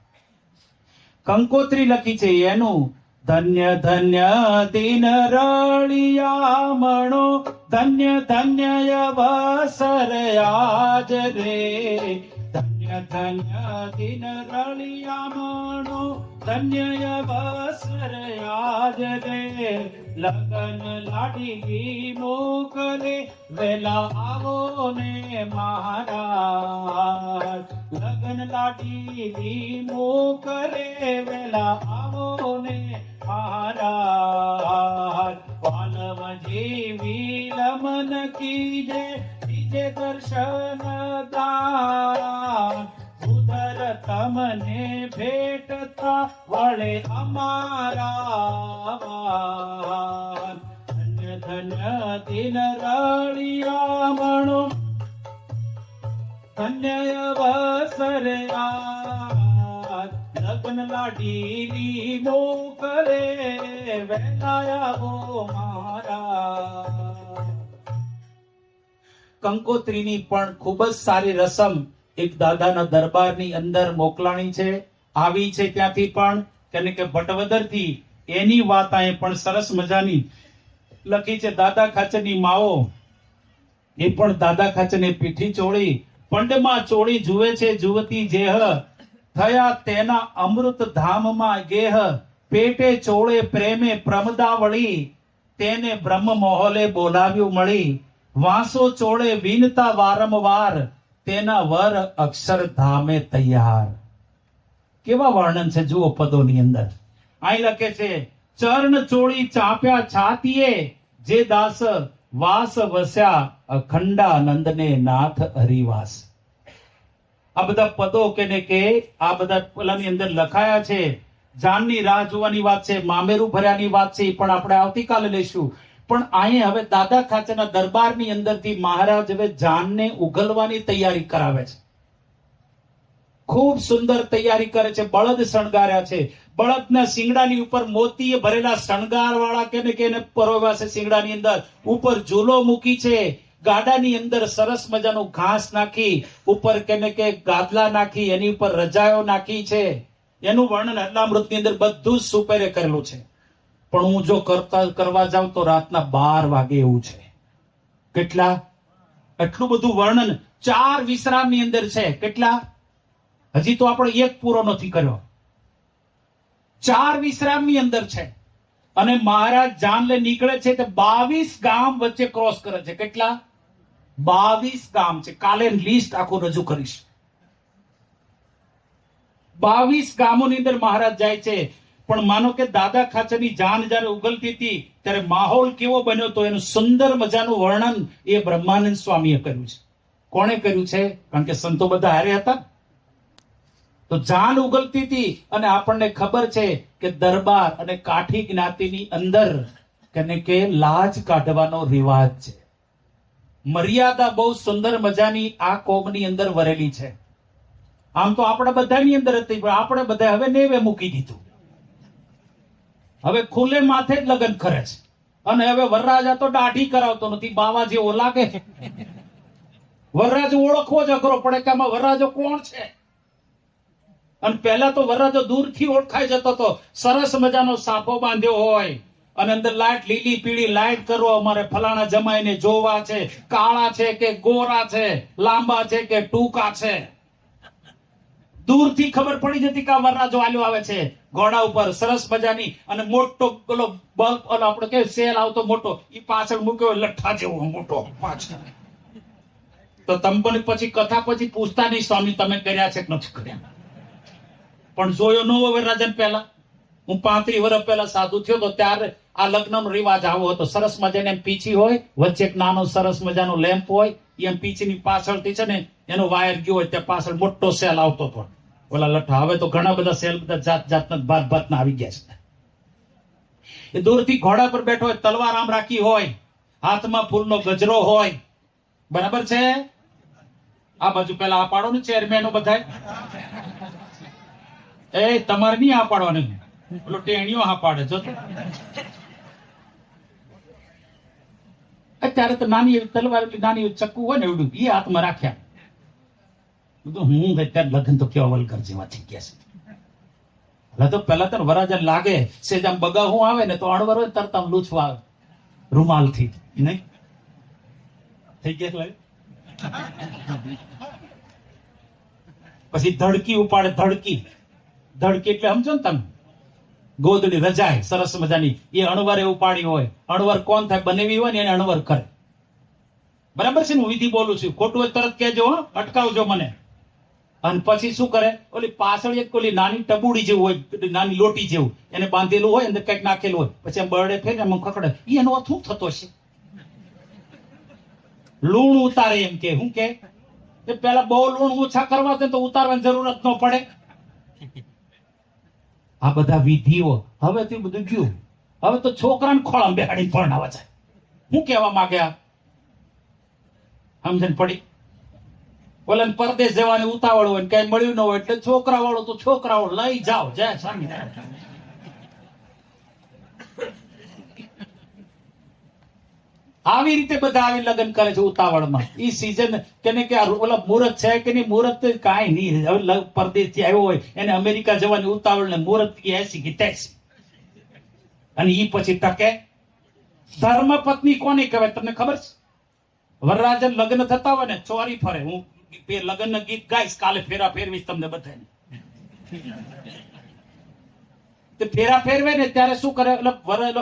કંકોત્રી લખી છે એનું ધન્ય ધન્ય દિન રળિયામણો ધન્ય ધન્ય અવસર આજ રે ધન્ય ધન્ય દિન રળિયામણો ધન્ય અવસર આજ રે લગન લાડી મોકલે વેલા આવો ને મહારાજ લગન લાડી મોકલે વેલા આવો ને મહારાજ વાલવ જેવી લમન કીજે બીજે દર્શન દાન ઉધર તમને ભેટતા વળે અમારા ધન્ય ધન્ય દિન રળિયામણો ધન્ય અવસર લગ્ન લાડીલી મોકલે વેલાયા મહારાજ કંકોત્રીની પણ ખૂબ જ સારી રસમ એક દાદાના દરબારની અંદર મોકલાણી છે આવી છે ત્યાંથી પણ કે ભટવદર થી એની વાત અહીં પણ સરસ મજાની લખી છે દાદા ખાચરની માઓ એ પણ દાદા ખાચરને પીઠી ચોળી પંડમાં ચોળી જુએ છે જુવતી જેહ થયા તેના અમૃત ધામમાં ગેહ પેટે ચોળે પ્રેમે પ્રમદાવળી તેને બ્રહ્મ મોહલે બોલાવ્યું મળી વાંસો ચોળે વિનતા વારંવાર તેના વર અક્ષરધામે તૈયાર કેવા વર્ણન છે જુઓ પદોની અંદર અહીં લખે છે ચરણ ચોળી ચાપ્યા છાતીએ જે દાસ વાસ વસ્યા અખંડાનંદને નાથ હરિવાસ આ બધા પદો કે આ બધા પેલાની અંદર લખાયા છે જાનની રાહ જોવાની વાત છે મામેરું ભર્યાની વાત છે પણ આપણે આવતીકાલે લઈશું પણ અહીં હવે દાદા ખાચરના દરબારની અંદરથી મહારાજ હવે જાનને ઉગલવાની તૈયારી કરાવે છે ખૂબ સુંદર તૈયારી કરે છે બળદ શણગાર્યા છે બળદના શિંગડાની ઉપર મોતીએ ભરેલા શણગાર વાળા કે એને પરોવ્યા છે શિંગડાની અંદર ઉપર ઝૂલો મૂકી છે ગાડાની અંદર સરસ મજાનું ઘાસ નાખી, ઉપર કેને કે ગાદલા નાખી, એની ઉપર રજાયો નાખી છે. એનું વર્ણન અર્લામૃતની અંદર બધું જ સુપેરે કરેલું છે. પણ હું જો કરવા જાઉં તો રાતના 12 વાગે એવું છે. કેટલા? એટલું બધું વર્ણન 4 વિશ્રામની અંદર છે. કેટલા? હજી તો આપણે એક પૂરો નથી કર્યો. 4 વિશ્રામની અંદર છે. અને મહારાજ જાન લઈ નીકળે છે તો 22 ગામ વચ્ચે ક્રોસ કરે છે. કેટલા? 22 ગામ છે. કાલે લિસ્ટ આખું રજૂ કરીશ. 22 ગામોની અંદર મહારાજ જાય છે. પણ માનો કે દાદા ખાચરની જાન જયારે ઉગલતી હતી ત્યારે માહોલ કેવો બન્યો તો એનું સુંદર મજાનું વર્ણન એ બ્રહ્માનંદ સ્વામીએ કર્યું છે. કોણે કર્યું છે? કારણ કે સંતો બધા હારે હતા. તો જાન ઉગલતી હતી અને આપણને ખબર છે કે દરબાર અને કાઠી જ્ઞાતિની અંદર કે લાજ કાઢવાનો રિવાજ છે. મર્યાદા બહુ સુંદર મજાની આ કોમની અંદર વરેલી છે. આમ તો આપણા બધાની અંદર હતી, પણ આપણે બધા હવે નેવે મૂકી દીધું. હવે ખુલ્લે માથે જ લગ્ન કરે છે. અને હવે વરરાજા તો દાઢી કરાવતો નથી, બાવા જેવો લાગે છે. વરરાજો ઓળખવો જ અઘરો પડે કે આમાં વરરાજો કોણ છે. અને પહેલા તો વરરાજો દૂરથી ઓળખાઈ જતો હતો. સરસ મજાનો સાફો બાંધ્યો હોય અને અંદર લાઈટ, લીલી પીળી લાઈટ કરો, અમારે ફલાણા જમાઈને જોવા છે, કાળા છે કે ગોરા છે, લાંબા છે કે ટૂંકા છે. દૂરથી ખબર પડી જતી કે આ વરરાજો આલ્યો આવે છે ઘોડા ઉપર સરસ મજાની. અને મોટો પેલો બલ્બ આપણે કે સેલ આવતો મોટો, એ પાછળ મૂક્યો લઠ્ઠા જેવો મોટો પાછળ. તો તમે પછી કથા પછી પૂછતા નહીં સ્વામી તમે કર્યા છે કે નથી કર્યા. પણ જોયો ન હોય વરરાજન. પહેલા હું 35 વર્ષ પહેલા સાધુ થયો તો ત્યારે આ લગ્નનો રિવાજ આવો હતો. સરસ મજાની એમ પીછી હોય, વચ્ચે એક નાનો સરસ મજાનો લેમ્પ હોય, એમ પીછીની પાછળથી છે ને એનો વાયર ગયો હોય, ત્યાં પાછળ મોટો સેલ આવતો હતો ઓલા લઠ્ઠા. હવે તો ઘણા બધા સેલ બધા જાત જાતના ભાતના આવી ગયા છે. એ દૂરથી ઘોડા પર બેઠો હોય, તલવાર આમ રાખી હોય, હાથમાં ફૂલનો ગજરો હોય. બરાબર છે? આ બાજુ પેલા આ પાડો ને ચેરમેનો બધા. એ તમારે નહીં આ પાડવાનું, પેલો ટેણીઓ હા પાડે. જો અત્યારે તો નાની એવી તલવાર, એટલી નાની એવી ચક્કુ હોય ને એવડું, એ હાથમાં રાખ્યા. હું અત્યારે લગ્ન તો કેવા વલગર જેવા થઈ ગયા છે. એટલે તો પેલા તો વરાજા લાગે છે, આમ બગાહું આવે ને તો અણવર હોય તરત આમ લૂછવા આવે રૂમાલથી. નહીં થઈ ગયા. પછી ધડકી ઉપાડે. ધડકી એટલે સમજો ને તમે, ગોદડી રજાય સરસ મજાની, એ અણવરે ઉપાડી હોય. અણવર કોણ થાય? બનેવી હોય ને એને અણવર કરે. બરાબર છે ને? હું વિધિ બોલું છું, ખોટું હોય તરત કહેજો, અટકાવજો મને. અને પછી શું કરે? ઓલી પાછળ એક ઓલી નાની ટબુડી જેવું હોય, નાની લોટી જેવું, એને બાંધેલું હોય, અંદર કઈક નાખેલું હોય, પછી એમ બરડે ફેર એમ ખકડે. એનો અર્થ શું થતો છે? લૂણ ઉતારે એમ કે. શું કે? પેલા બહુ લૂણ ઓછા કરવા દે તો ઉતારવાની જરૂરત ન પડે. આ બધા વિધિઓ હવે તો બધું ગયું. હવે તો છોકરાને ખોળામાં બેહાડીને પરણાવા જાય. શું કહેવા માંગ્યા? સમજણ પડી? ઓલા પરદેશ જવાની ઉતાવળ હોય, કઈ મળ્યું ન હોય એટલે છોકરા વાળો તો છોકરાઓ લઈ જાઓ. જય સ્વામિનારાયણ. આવી રીતે બધા આવી લગ્ન કરે છે ઉતાવળમાં. ઈ સીઝન કેને કે ઓલા મુહૂર્ત છે કે નહીં, મુહૂર્ત કાંઈ નહીં. હવે પરદેશથી આવ્યો હોય એને અમેરિકા જવાની ઉતાવળ ને મુહૂર્ત 80 કે 83, અને ઈ પછી ટકે. ધર્મ પત્ની કોને કહેવાય તમને ખબર છે? વરરાજન લગ્ન થતા હોય ને ચોરી ફરે. હું લગ્ન ના ગીત ગાઈશ કાલે, ફેરા ફેરવીશ તમને બધાને. ફેરા ફેરવે ને ત્યારે શું કરે?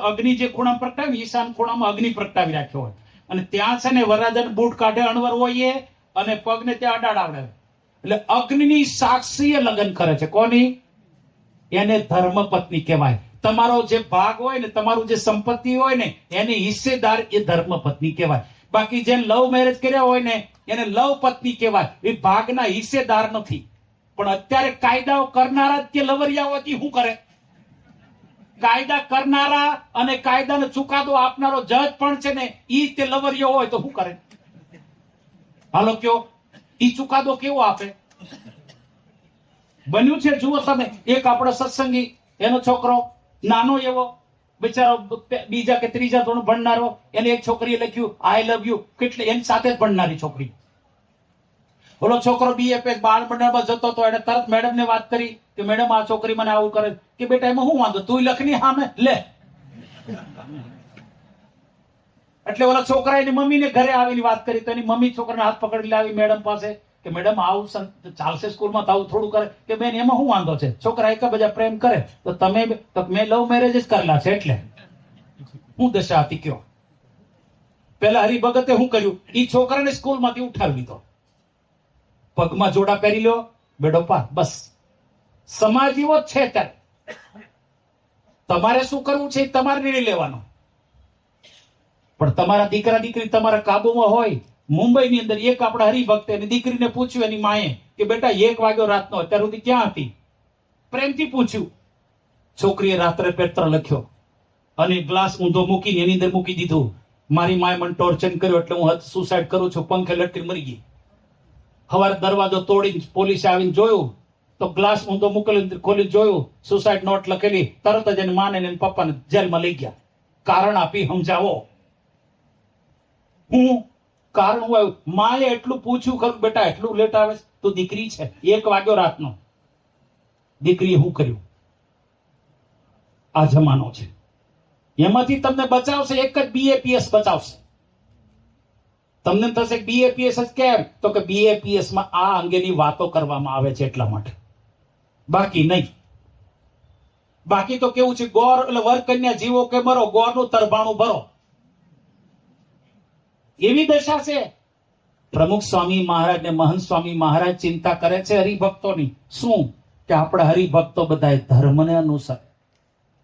અગ્નિ જે ખૂણા પ્રગટાવી, ઈશાન ખૂણામાં અગ્નિ પ્રગટાવી રાખ્યો હોય, અને ત્યાં છે ને વરરાજાને બૂટ કાઢે અણવર હોય એ, અને પગને ત્યાં અડાડાવડે. એટલે અગ્નિની સાક્ષીએ લગ્ન કરે છે. કોની? એને ધર્મ પત્ની કહેવાય. તમારો જે ભાગ હોય ને, તમારું જે સંપત્તિ હોય ને, એની હિસ્સેદાર એ ધર્મ પત્ની કહેવાય. બાકી જે લવ મેરેજ કર્યા હોય ને એને લવ પત્ની કહેવાય. એ ભાગના હિસ્સેદાર નથી. પણ અત્યારે કાયદાઓ કરનારા કે લવરિયાઓથી શું કરે? કાયદા કરનારા અને કાયદાનો ચુકાદો આપનારો જજ પણ છે ને, ઈ તે લવરિયો હોય તો શું કરે? હાલો કયો, ઈ ચુકાદો કેવો આપે? બન્યું છે જુઓ તમે. એક આપણો સત્સંગી, એનો છોકરો નાનો એવો બિચારો બીજા કે ત્રીજા ધોરણ ભણનારો, એને એક છોકરીએ લખ્યું આઈ લવ યુ, કેટલી એની સાથે જ ભણનારી છોકરી. ઓલો છોકરો BFS બાળ મંડળમાં જતો હતો, એને તરત મેડમ ને વાત કરી કે મેડમ આ છોકરી મને આવું કરે કે બેટા એમાં શું વાંધો, તું લખની સામે લે. એટલે ઓલા છોકરા એની મમ્મીને ઘરે આવીને વાત કરી તો એની મમ્મી છોકરાને હાથ પકડી લાવી મેડમ પાસે કે મેડમ આવું ચાલશે સ્કૂલમાં, તો આવું થોડું કરે કે બેન એમાં શું વાંધો છે, છોકરા એક બધા પ્રેમ કરે તો તમે તો મેં લવ મેરેજ જ કરેલા છે એટલે હું દશા હતી કયો. પેલા હરિભગતે શું કર્યું, ઈ છોકરાને સ્કૂલમાંથી ઉઠાવી લીધો, પગમાં જોડા પહેરી લ્યો બેડો પાર, બસ. સમાજ એવો જ છે ત્યારે, તમારે શું કરવું છે તમારે નિર્ણય લેવાનો, પણ તમારા દીકરા દીકરી તમારા કાબુમાં હોય. મુંબઈની અંદર એક આપણા હરિભક્ત એની દીકરીને પૂછ્યું એની માએ કે બેટા 1 વાગ્યો રાતનો, અત્યાર સુધી ક્યાં હતી, પ્રેમથી પૂછ્યું. છોકરીએ રાત્રે પત્ર લખ્યો અને ગ્લાસ ઊંધો મૂકીને એની અંદર મૂકી દીધું, મારી માએ મને ટોર્ચર કર્યો એટલે હું સુસાઇડ કરું છું, પંખે લટકીને મરી ગઈ. સવારે દરવાજો તોડીને પોલીસે આવીને જોયું તો ગ્લાસ ઊંધો મૂકેલો, ખોલી જોયું સુસાઇડ નોટ લખેલી, તરત જ એની માને અને પપ્પાને જેલમાં લઈ ગયા. કારણ આપી સમજાવો. હું કારણ હું આવ્યું, માએ એટલું પૂછ્યું ખરું બેટા એટલું લેટ આવે, તો દીકરી છે 1 વાગ્યો રાતનો, દીકરીએ શું કર્યું. આ જમાનો છે, એમાંથી તમને બચાવશે એક જ BAPS બચાવશે. તમને થશે BAPS જ કેમ, તો કે BAPS માં આ અંગેની વાતો કરવામાં આવે છે એટલા માટે, બાકી નહીં. બાકી તો કેવું છે, ગોર એટલે વર કન્યા જીવો કે મરો, ગોરનું તરભાણું ભરો, એવી દશા છે. પ્રમુખ સ્વામી મહારાજ ને મહંત સ્વામી મહારાજ ચિંતા કરે છે હરિભક્તોની. શું કે આપણા હરિભક્તો બધા ધર્મને અનુસરે,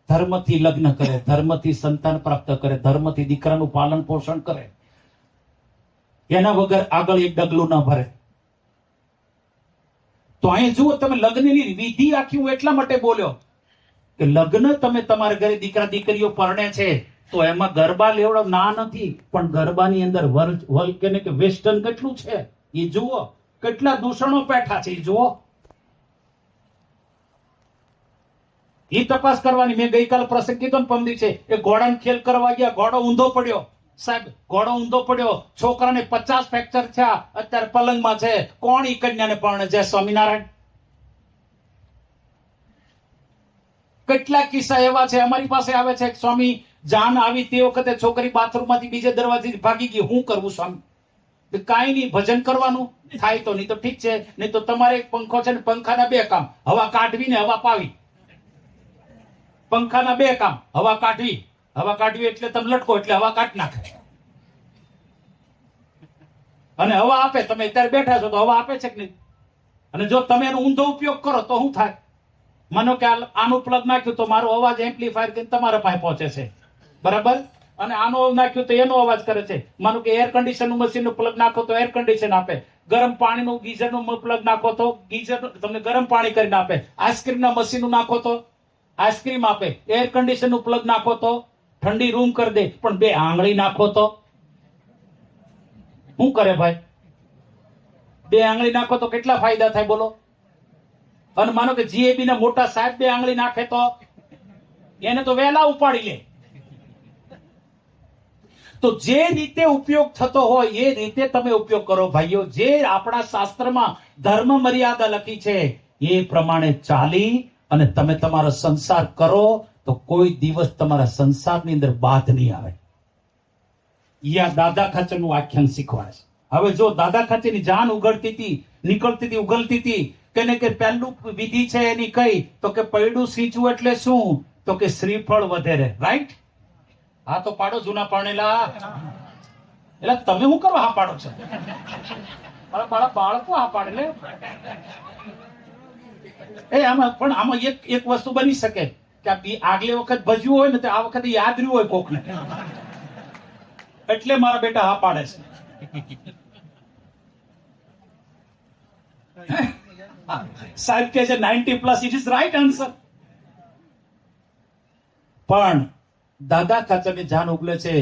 ધર્મથી લગ્ન કરે, ધર્મથી સંતાન પ્રાપ્ત કરે, ધર્મથી દીકરાનું પાલન પોષણ કરે, એના વગર આગળ એક ડગલું ન ભરે. તો અહીં જુઓ તમે, લગ્નની વિધિ આખી હું એટલા માટે બોલ્યો કે લગ્ન તમે તમારા ઘરે દીકરા દીકરીઓ પરણે છે તો એમાં ગરબા લેવડો ના નથી, પણ ગરબાની અંદર વર્લ્ડ કે વેસ્ટર્ન કેટલું છે એ જુઓ, કેટલા દૂષણો પેઠા છે એ જુઓ. એ તપાસ કરવાની. મેં ગઈકાલ પ્રસંગ કીધો ને પમદી છે, એ ઘોડાને ખેલ કરવા ગયા, ઘોડો ઊંધો પડ્યો. સાહેબ ઘોડો ઊંધો પડ્યો, છોકરાને 50 ફ્રેક્ચર થયા, અત્યારે પલંગમાં છે. કોણ ઈ કન્યાને પરણે? જય સ્વામિનારાયણ. કેટલા કિસ્સા એવા છે અમારી પાસે આવે છે, સ્વામી જાન આવી તે વખતે છોકરી બાથરૂમમાંથી બીજે દરવાજે ભાગી ગઈ, શું કરવું સ્વામી? કાંઈ નહીં, ભજન કરવાનું થાય તો, નહીં તો ઠીક છે, નહીં તો તમારે એક પંખો છે ને પંખાના 2 કામ, હવા કાઢવી ને હવા પાવી. પંખાના 2 કામ, હવા કાઢવી એટલે તમે લટકો એટલે હવા કાઢી નાખે, અને હવા આપે. તમે અત્યારે બેઠા છો તો હવા આપે છે કે નહીં? અને જો તમે એનો ઊંધો ઉપયોગ કરો તો શું થાય? માનો કે આનું પ્લગ નાખ્યું તો મારો અવાજ એમ્પ્લીફાયર કરીને તમારા પાસે પહોંચે છે, બરાબર? અને આનો નાખ્યું તો એનો અવાજ કરે છે. માનો કે એર કન્ડિશનનું મશીનનું પ્લગ નાખો તો એર કન્ડિશન આપે, ગરમ પાણીનું ગીઝરનું પ્લગ નાખો તો ગીઝર તમને ગરમ પાણી કરીને આપે, આઈસ્ક્રીમના મશીનનું નાખો તો આઈસ્ક્રીમ આપે, એર કન્ડિશનનું પ્લગ નાખો તો ઠંડી રૂમ કરી દે. પણ 2 આંગળી નાખો તો શું કરે ભાઈ? 2 આંગળી નાખો તો કેટલા ફાયદા થાય બોલો? અને માનો કે GAB ના મોટા સાહેબ 2 આંગળી નાખે તો એને તો વહેલા ઉપાડી લે. તો જે રીતે ઉપયોગ થતો હોય એ રીતે તમે ઉપયોગ કરો ભાઈઓ. જે આપણા શાસ્ત્રમાં ધર્મ મર્યાદા લખી છે એ પ્રમાણે ચાલી અને તમે તમારો સંસાર કરો તો કોઈ દિવસ તમારા સંસારની અંદર બાધ નહીં આવે. યા દાદા ખાચરનું આખ્યાન શીખવાડે છે. હવે જો દાદા ખાચરની જાન ઉગડતી હતી, નીકળતી હતી, ઉગલતી હતી, કે પહેલું વિધિ છે એની કઈ, તો કે પૈડું સીંચવું એટલે શું, તો કે શ્રીફળ વધેરે. રાઈટ? હા તો પાડો જૂના પાણેલા. એટલે તમે શું કરવા હા પાડો છો? મારા બાળકો હા પાડે લે. આમાં પણ આમાં એક વસ્તુ બની શકે કે આગલી વખત ભજ્યું હોય ને તો આ વખતે યાદ રહ્યું હોય કોકને, એટલે મારા બેટા હા પાડે છે. સાહેબ કે છે 90+, ઇટ ઇઝ રાઈટ આન્સર. પણ દાદા ખાચરની જાન ઉગલે છે.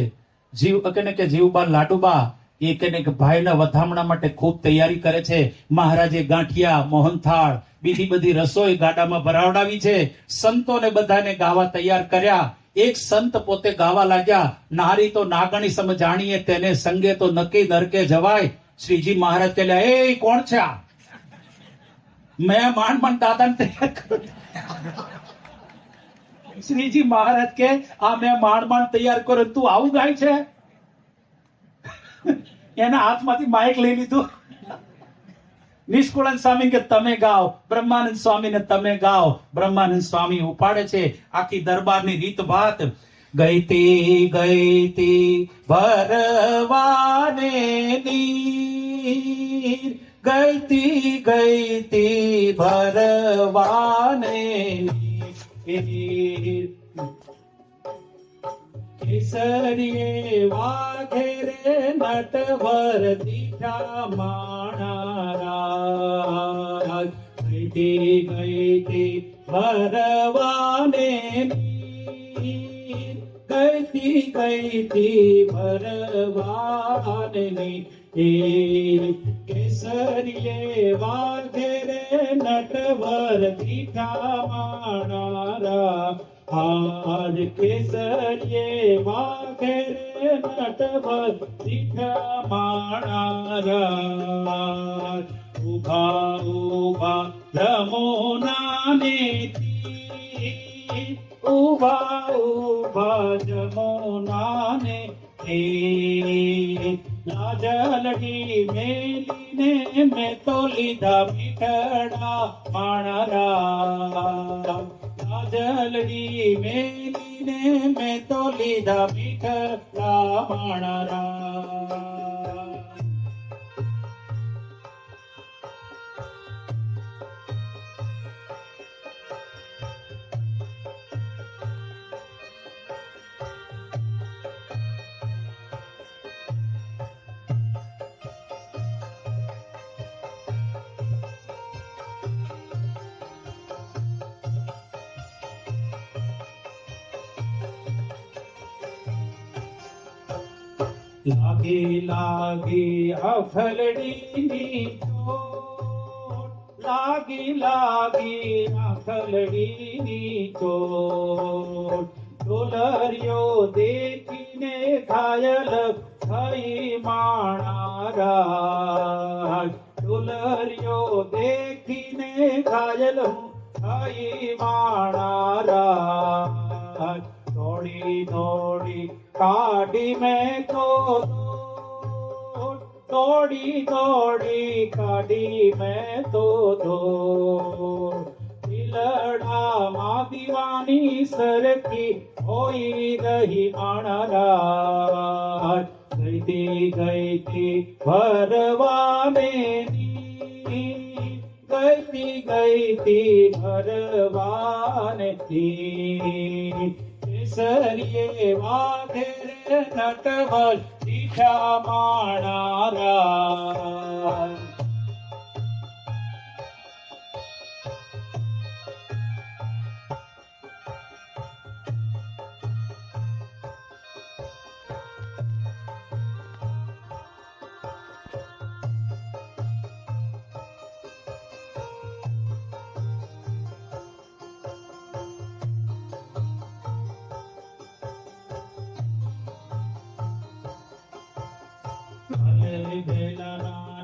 જીવબા લાડુબા એ કે ભાઈના વધામણા માટે ખૂબ તૈયારી કરે છે. મહારાજે ગાંઠિયા, મોહનથાળ, બીજી બધી રસોઈ ગાડામાં ભરાવડાવી છે. સંતોને બધાને ગાવા તૈયાર કર્યા. એક સંત પોતે ગાવા લાગ્યા, નારી તો નાગણી સમ જાણીએ તેને સંગે તો નક્કી નરકે જવાય. શ્રીજી મહારાજ કહે, એ કોણ છે આ? મેં માંડ દાદાને તૈયાર કર્યો. શ્રીજી મહારાજ કે આ મેં માંડ તૈયાર કર્યો, તું આવું ગાય છે? એના હાથમાંથી માઇક લઈ લીધું. નિષ્કુળાનંદ સ્વામી કે તમે ગાઓ, બ્રહ્માનંદ સ્વામી ને તમે ગાઓ. બ્રહ્માનંદ સ્વામી ઉપાડે છે આખી દરબારની રીત ભાત. ગઈતી ભરવાને નીર, ગઈતી ભરવાને નીર. કેસરીએ વાઘેરે નટવર દીઠા માણારા. ગઈતી ભરવાને નીર, ગઈતી ભરવાને નીર. કેસરીએ વાઘેરે નટવર દીઠા માણારા. આજ કેસરીએ વાઘેરે નટવર દીઠા માણારા. ઉભા ઉભા જમોનાને તીર, ઉભા ઉભા જમોનાને તીર. લાજલડી મેલીને મેં તો લીધા મીઠડા માણારા. લાજલડી મેલીને મેં તો લીધા મીઠડા માણારા. લાગી આખલડીની ચોટ, લાગી આખલડીની ચોટ. ડોલરિયો દેખીને ઘાયલ થઈ માણારા. ડોલરિયો દેખીને ઘાયલ થઈ માણારા. દોડી દોડી કાઢી મેં તો દોડી દોડી કાઢી મેં તો દિલડામાં દીવાની સરખી હોઈ રહી માણારા. ગઈતી ભરવાને નીર, ગઈતી ભરવાને નીર. કેસરીએ વાઘેરે નટવર દીઠા માણારા.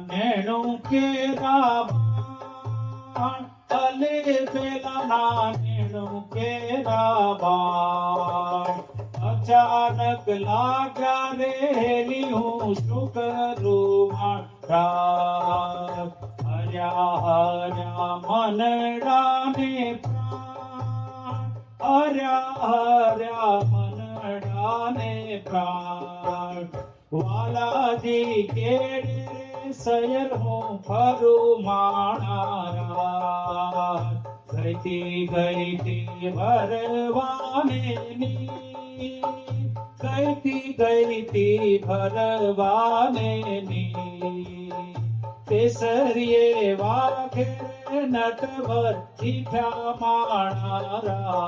નેણું કેરા બાણ, અલે પેલાના નેણું કેરા બાણ. અચાનક લાગ્યા રેલી હું શું કરું મારા. હર્યા હર્યા મનડાને પ્રાણ, હર્યા હર્યા મનડાને પ્રાણ. વાલાજી કેડે સયર હું ફરું માણારા. ગઈતી ભરવાને નીર, ગઈતી ભરવાને નીર. કેસરીએ વાઘેરે નટવર દીઠા માણારા.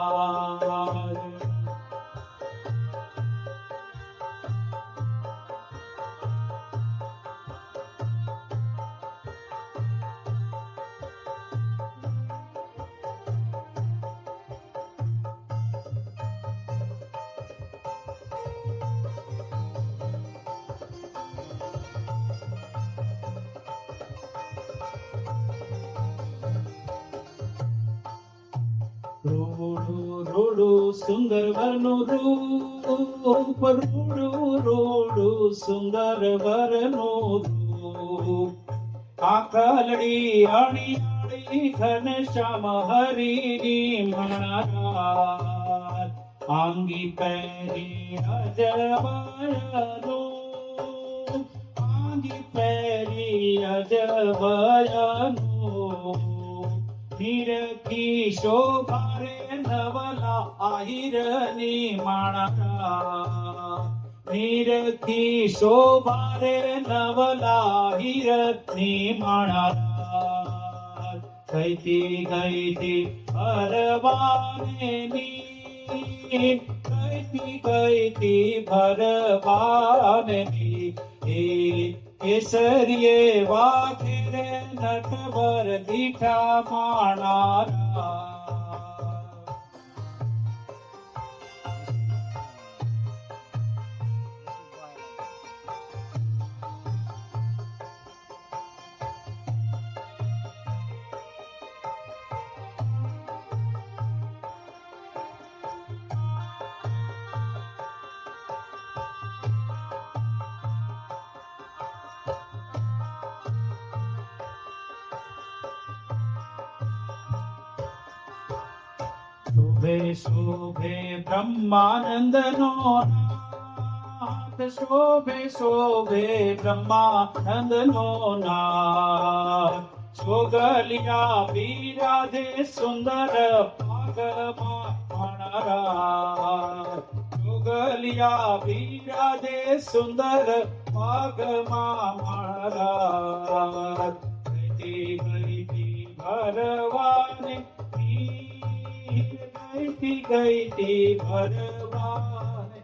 રોડું રોડું સુંદર વરનું રૂપ, રોડું રોડું સુંદર વરનું રૂપ, આંખલડી અણિયાળી ઘનશ્યામ હરિની મણારાત, આંગી પહેરી અજબયનું, આંગી પહેરી અજબયનું, નિરખી શોભારે નવલા આહિરની માણા, નિરખી શોભારે નવલા આહિરની માણા, ગઈતી ગઈતી ભરવાને ની, ગઈતી ગઈતી ભરવાને ની, કેસરીએ વાઘરે નટવર દીઠા માણારા. શોભે શોભે બ્રહ્માનંદનો નાથ, શોભે શોભે બ્રહ્માનંદનો નાથ, છોગલિયા બિરાજે સુંદર પાગમાં માણારા, છોગલિયા બિરાજે સુંદર પાગમાં માણારા, ગઈતી ગઈતી ભરવાને ગઈતી ગઈતી ભરવાને,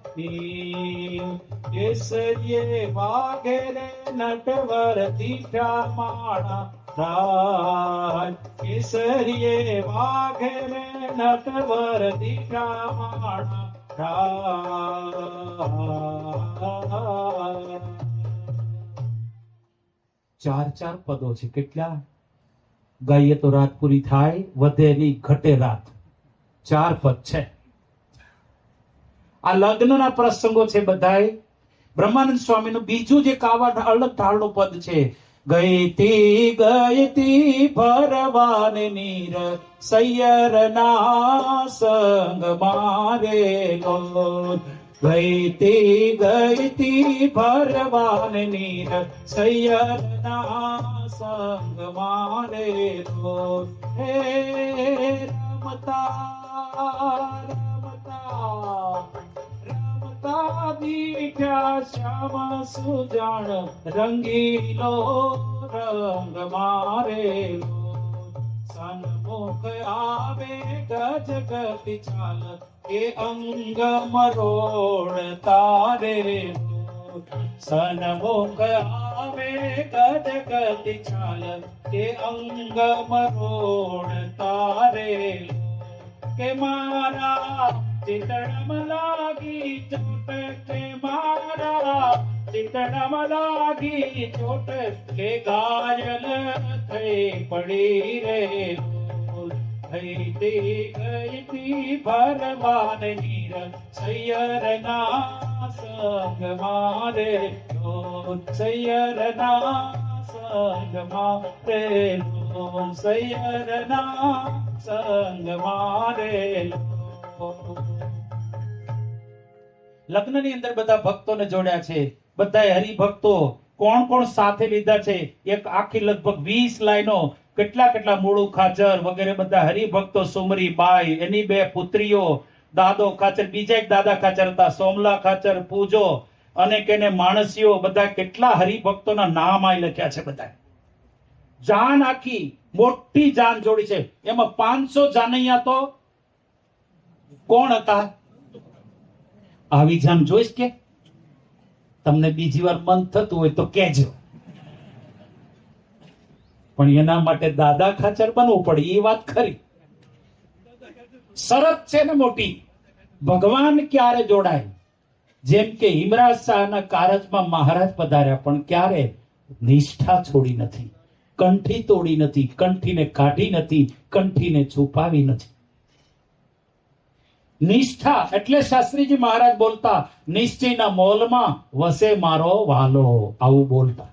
કેસરીએ વાઘરે નટવર દીઠા માણા રાજ, કેસરીએ વાઘરે નટવર દીઠા માણા રાજ. ચાર ચાર પદો છે. કેટલા ગાઈએ તો રાત પૂરી થાય, વધે નહીં ઘટે રાત. ચાર પદ છે. આ લગ્નના પ્રસંગો છે બધાય. બ્રહ્માનંદ સ્વામીનું બીજું જે કાવા અલગ ઢાળનું પદ છે, ગઈતી ગઈતી ભરવાને નીર સૈયરના સંગ મારેલો, ગઈતી ગઈતી ભરવાને નીર સૈયરના સંગ મારેલો, હે રમતા રમતા દીઠા શ્યામ સુજાણ, રંગીલો રંગ મારેલો, સન્મુખ આવે ગજ ગતિ ચાલ, એ અંગ મરોડ તારેલો, સન્મુખ આવે ગજ ગતિ ચાલ, કે અંગ મરોડ તારેલો, કે મારા ચિતડમ લાગી ચોટ, કે મારા ચિતડમ લાગી ચોટ, કે ઘાયલ થઈ પડી રે, ગઈતી ગઈતી ભરવાને નીર સૈયરના સંગ મારે, સૈયરના સંગ મારે, સૈયરના સંગ મારેલો. લગ્નની અંદર બધા ભક્તોને જોડ્યા છે. બધા હરિભક્તો કોણ કોણ સાથે લીધા છે? એક આખી લગભગ 20 લાઈનો, કેટલા કેટલા મૂળું ખાચર વગેરે બધા હરિભક્તો, સુમરી બાઈ, એની બે પુત્રીઓ, દાદો ખાચર, બીજા એક દાદા ખાચર હતા, સોમલા ખાચર, પૂજો અને કેને માણસીઓ, બધા કેટલા હરિભક્તોના નામ આ લખ્યા છે. બધા જાન આખી મોટી જાન જોડી છે. એમાં 500 જાનૈયા તો કોણ હતા? આવી જાન જોઈશ કે તમને બીજી વાર મન થતું હોય તો કહેજો, પણ એના માટે દાદા ખાચર બનવું પડે. એ વાત ખરી, શરત છે ને મોટી. ભગવાન ક્યારે જોડાય? જેમ કે હિમરાજ શાહના કારજમાં મહારાજ પધાર્યા, પણ ક્યારે નિષ્ઠા છોડી નથી, કંઠી તોડી નથી, કંઠીને કાઢી નથી, કંઠીને છુપાવી નથી. નિષ્ઠા એટલે શાસ્ત્રીજી મહારાજ બોલતા, નિશ્ચયના મોલમાં વસે મારો વાલો, આવું બોલતા.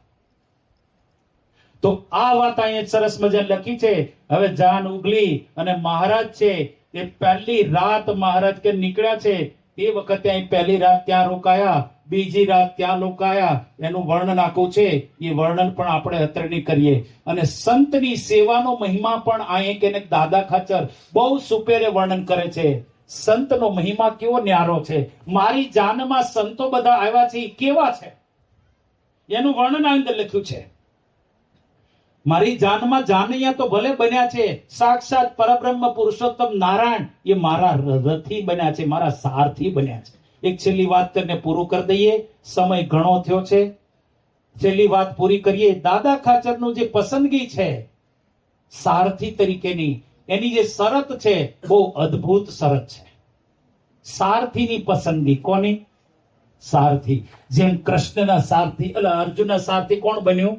તો આ વાત અહીંયા સરસ મજા લખી છે. હવે જાન ઉગલી અને મહારાજ છે એ પહેલી રાત મહારાજ કે નીકળ્યા છે એ વખતે અહીં પહેલી રાત ત્યાં રોકાયા, બીજી રાત ત્યાં રોકાયા. એનું વર્ણન આખું છે, એ વર્ણન પણ આપણે અત્યારે નહીં કરીએ. અને સંતની સેવાનો મહિમા પણ અહીં કે દાદા ખાચર બહુ સુપેરે વર્ણન કરે છે. સંતનો મહિમા કેવો ન્યારો છે. મારી જાનમાં સંતો બધા આવ્યા છે, એ કેવા છે એનું વર્ણન આ અંદર લખ્યું છે. મારી જાનમાં જાનૈયા તો ભલે બન્યા છે, સાક્ષાત પરબ્રહ્મ પુરુષોત્તમ નારાયણ એ મારા રથી બન્યા છે, મારા સારથી બન્યા છે. એક છેલ્લી વાત કરીને પૂરું કરી દઈએ, સમય ઘણો થયો છે. છેલ્લી વાત પૂરી કરીએ. દાદા ખાચરનું જે પસંદગી છે સારથી તરીકેની, એની જે શરત છે બહુ અદ્ભુત શરત છે. સારથીની પસંદગી. કોની? સારથી. જેમ કૃષ્ણના સારથી એટલે અર્જુનના સારથી કોણ બન્યું?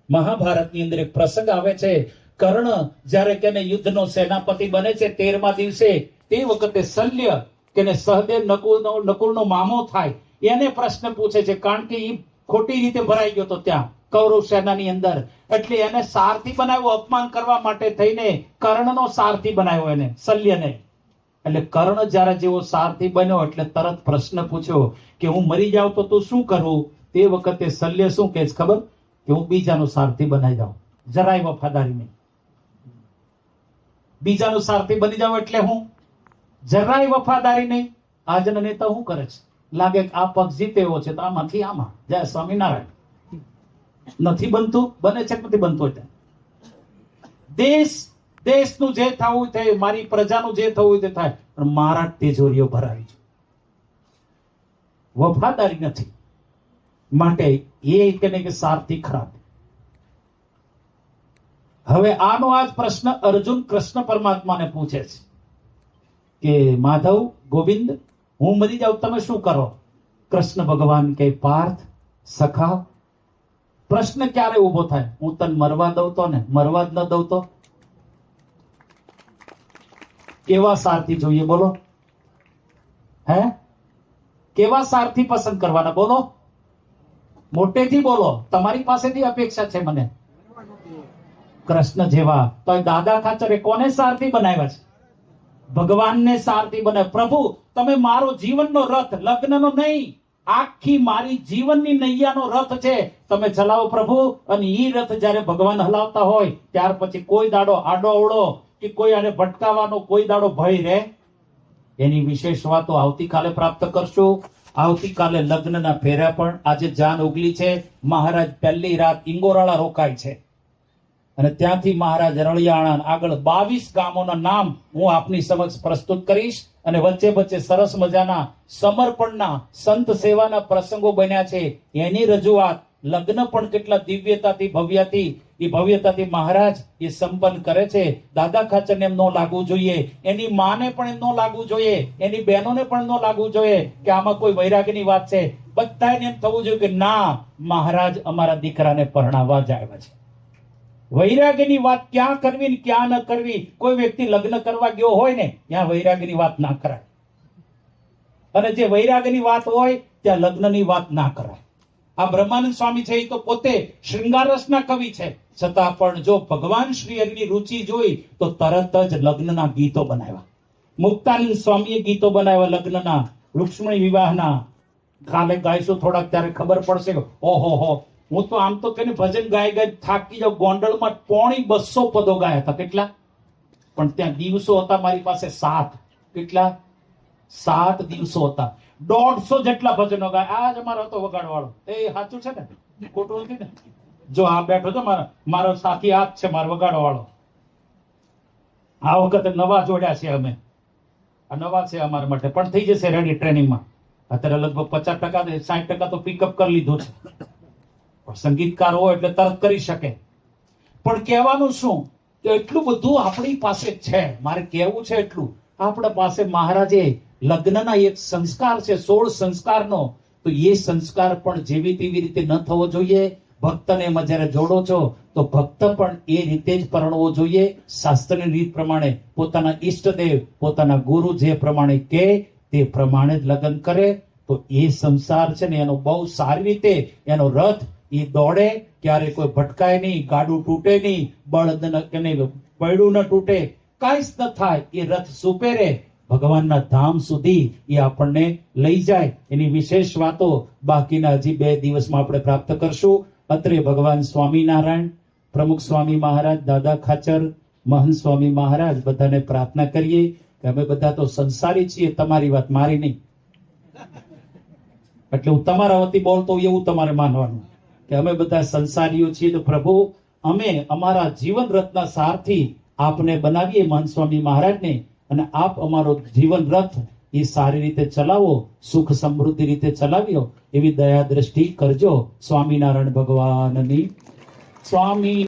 મહાભારતની અંદર એક પ્રસંગ આવે છે. કર્ણ જ્યારે કેને યુદ્ધનો સેનાપતિ બને છે 13મા દિવસે, તે વખતે શલ્ય કેને સહદેવ નકુલનો મામો થાય, એને પ્રશ્ન પૂછે છે, કારણ કે એ ખોટી રીતે ભરાઈ ગયો તો ત્યાં કૌરવ સેનાની અંદર. એટલે એને સારથી બનાવ્યો, અપમાન કરવા માટે થઈને કર્ણનો સારથી બનાવ્યો એને, શલ્યને. એટલે કર્ણ જ્યારે જેવો સારથી બન્યો એટલે તરત પ્રશ્ન પૂછ્યો કે હું મરી જાઉં તો તું શું કરું? તે વખતે શલ્ય શું કહે છે ખબર? કે હું બીજાનો સારથી બનાવી જાઉં, જરાય વફાદારી નહીં. બીજાનો સારથી બની જાવ એટલે હું જરાય વફાદારી નહીં. આજના નેતા શું કરે છે? લાગે કે આ પક્ષ જીતેવો છે તો આમાંથી આમાં જય સ્વામિનારાયણ. નથી બનતું, બને છે નથી બનતું. દેશનું જે થવું થાય, મારી પ્રજાનું જે થવું તે થાય, પણ મારા તિજોરીઓ ભરાવી છે. વફાદારી નથી, માટે એ કે સારથી ખરાબ. હવે આનો આ જ પ્રશ્ન અર્જુન કૃષ્ણ પરમાત્માને પૂછે છે કે માધવ, ગોવિંદ, હું મરી જાઉં તમે શું કરો? કૃષ્ણ ભગવાન કે પાર્થ સખા, પ્રશ્ન ક્યારે ઉભો થાય? હું તને મરવા દઉં તો ને, મરવા જ ન દઉં તો? કેવા સારથી જોઈએ બોલો? હે, કેવા સારથી પસંદ કરવાના બોલો? મોટેથી બોલો, તમારી પાસેથી અપેક્ષા છે મને. કૃષ્ણ જેવા. તો દાદા ખાચરે કોને સારથી બનાવ્યા છે? ભગવાનને સારથી બનાવ્યા. પ્રભુ તમે મારો જીવનનો રથ, લગ્નનો નહીં, આખી મારી જીવનની નૈયાનો રથ છે, તમે ચલાવો પ્રભુ. અને ઈ રથ જ્યારે ભગવાન હલાવતા હોય ત્યાર પછી કોઈ દાડો આડો અવળો કે કોઈ આને ભટકાવાનો કોઈ દાડો ભય રહે? એની વિશેષ વાતો આવતીકાલે પ્રાપ્ત કરશું. આવતીકાલે લગ્નના ફેરા પણ. આજે જાન ઉગલી છે. મહારાજ પહેલી રાત ઇંગોરાળા રોકાય છે અને ત્યાંથી મહારાજ રળિયાણા આગળ 22 ગામોના નામ હું આપની સમક્ષ પ્રસ્તુત કરીશ. અને વચ્ચે વચ્ચે સરસ મજાના સમર્પણના સંત સેવાના પ્રસંગો બન્યા છે, એની રજૂઆત. લગ્ન પણ કેટલા દિવ્યતાથી ભવ્યતાથી મહારાજ એ સંપન્ન કરે છે. દાદા ખાચરને એમ ન લાગવું જોઈએ, એની માને પણ એમ ન લાગવું જોઈએ, એની બહેનોને પણ ન લાગવું જોઈએ કે આમાં કોઈ વૈરાગ્યની વાત છે. બધાને એમ થવું જોઈએ કે ના, મહારાજ અમારા દીકરાને પરણાવવા જ આવ્યા છે. વૈરાગ્યની વાત ક્યાં કરવી ને ક્યાં ન કરવી, કોઈ વ્યક્તિ લગ્ન કરવા ગયો હોય ને ત્યાં વૈરાગ્યની વાત ના કરાય, અને જે વૈરાગ્યની વાત હોય ત્યાં લગ્નની વાત ના કરાય. આ બ્રહ્માનંદ સ્વામી છે એ તો પોતે શૃંગાર રસના કવિ છે, છતાં પણ જો ભગવાન શ્રી હરિની રુચિ જોઈ તો તરત જ લગ્નના ગીતો બનાવ્યા. મુક્તાનંદ સ્વામીએ ગીતો બનાવ્યા લગ્નના, રૂક્ષ્મણી વિવાહના. કાલે ગાઈશું થોડાક ત્યારે ખબર પડશે. ઓહો હો, હું તો આમ તો કે ભજન ગાય થાકી જાઉં. ગોંડલમાં 250 પદો ગાયા હતા. કેટલા? પણ ત્યાં દિવસો હતા મારી પાસે 7. કેટલા? 7 દિવસો હતા. 150 જેટલા ભજનો ગાય. આજ અમારો હતો વગાડવાળો. એ સાચું છે ને? ખોટું નથી ને? જો આ બેઠો છે મારો સાથી હાથ છે, મારો વગાડવાળો. આ વખતે નવા જોડ્યા છે અમે. આ નવા છે અમારા માટે, પણ થઈ જશે રેડી ટ્રેનિંગમાં. અત્યારે લગભગ 50% 60% તો પિકઅપ કરી લીધું છે. સંગીતકાર હોય એટલે તરત કરી શકે. પણ કહેવાનું શું કે એટલું બધું આપણી પાસે છે. મારે કહેવું છે એટલું, આપણા પાસે મહારાજે લગ્નના એક સંસ્કાર છે 16 સંસ્કારનો, તો એ સંસ્કાર પણ જેવી તેવી રીતે ન થવો જોઈએ. ભક્તને એમાં જ્યારે જોડો છો તો ભક્ત પણ એ રીતે જ પરણવો જોઈએ, શાસ્ત્રની રીત પ્રમાણે. પોતાના ઈષ્ટદેવ, પોતાના ગુરુ જે પ્રમાણે કહે તે પ્રમાણે જ લગ્ન કરે, તો એ સંસાર છે ને એનો બહુ સારી રીતે એનો રથ એ દોડે, ક્યારે કોઈ ભટકાય નહીં, ગાડું તૂટે નહીં, બળદ પૈડું ન તૂટે, કાંઈ જ ન થાય. એ રથ સુપેરે ભગવાનના ધામ સુધી એ આપણને લઈ જાય. એની વિશેષ વાતો બાકીના હજી 2 દિવસમાં આપણે પ્રાપ્ત કરશું. અત્રે ભગવાન સ્વામિનારાયણ, પ્રમુખ સ્વામી મહારાજ, દાદા ખાચર, મહંત સ્વામી મહારાજ બધાને પ્રાર્થના કરીએ કે અમે બધા તો સંસારી છીએ, તમારી વાત મારી નહીં. એટલે હું તમારા વતી બોલતો હોઉં એવું તમારે માનવાનું કે અમે બધા સંસારીઓ છીએ. તો પ્રભુ, અમે અમારા જીવન રથના સારથી આપને બનાવીએ, મહંત સ્વામી મહારાજને, અને આપ અમારો જીવન રથ એ સારી રીતે ચલાવો, સુખ સમૃદ્ધિ રીતે ચલાવ્યો, એવી દયા દ્રષ્ટિ કરજો. સ્વામિનારાયણ ભગવાનની સ્વામી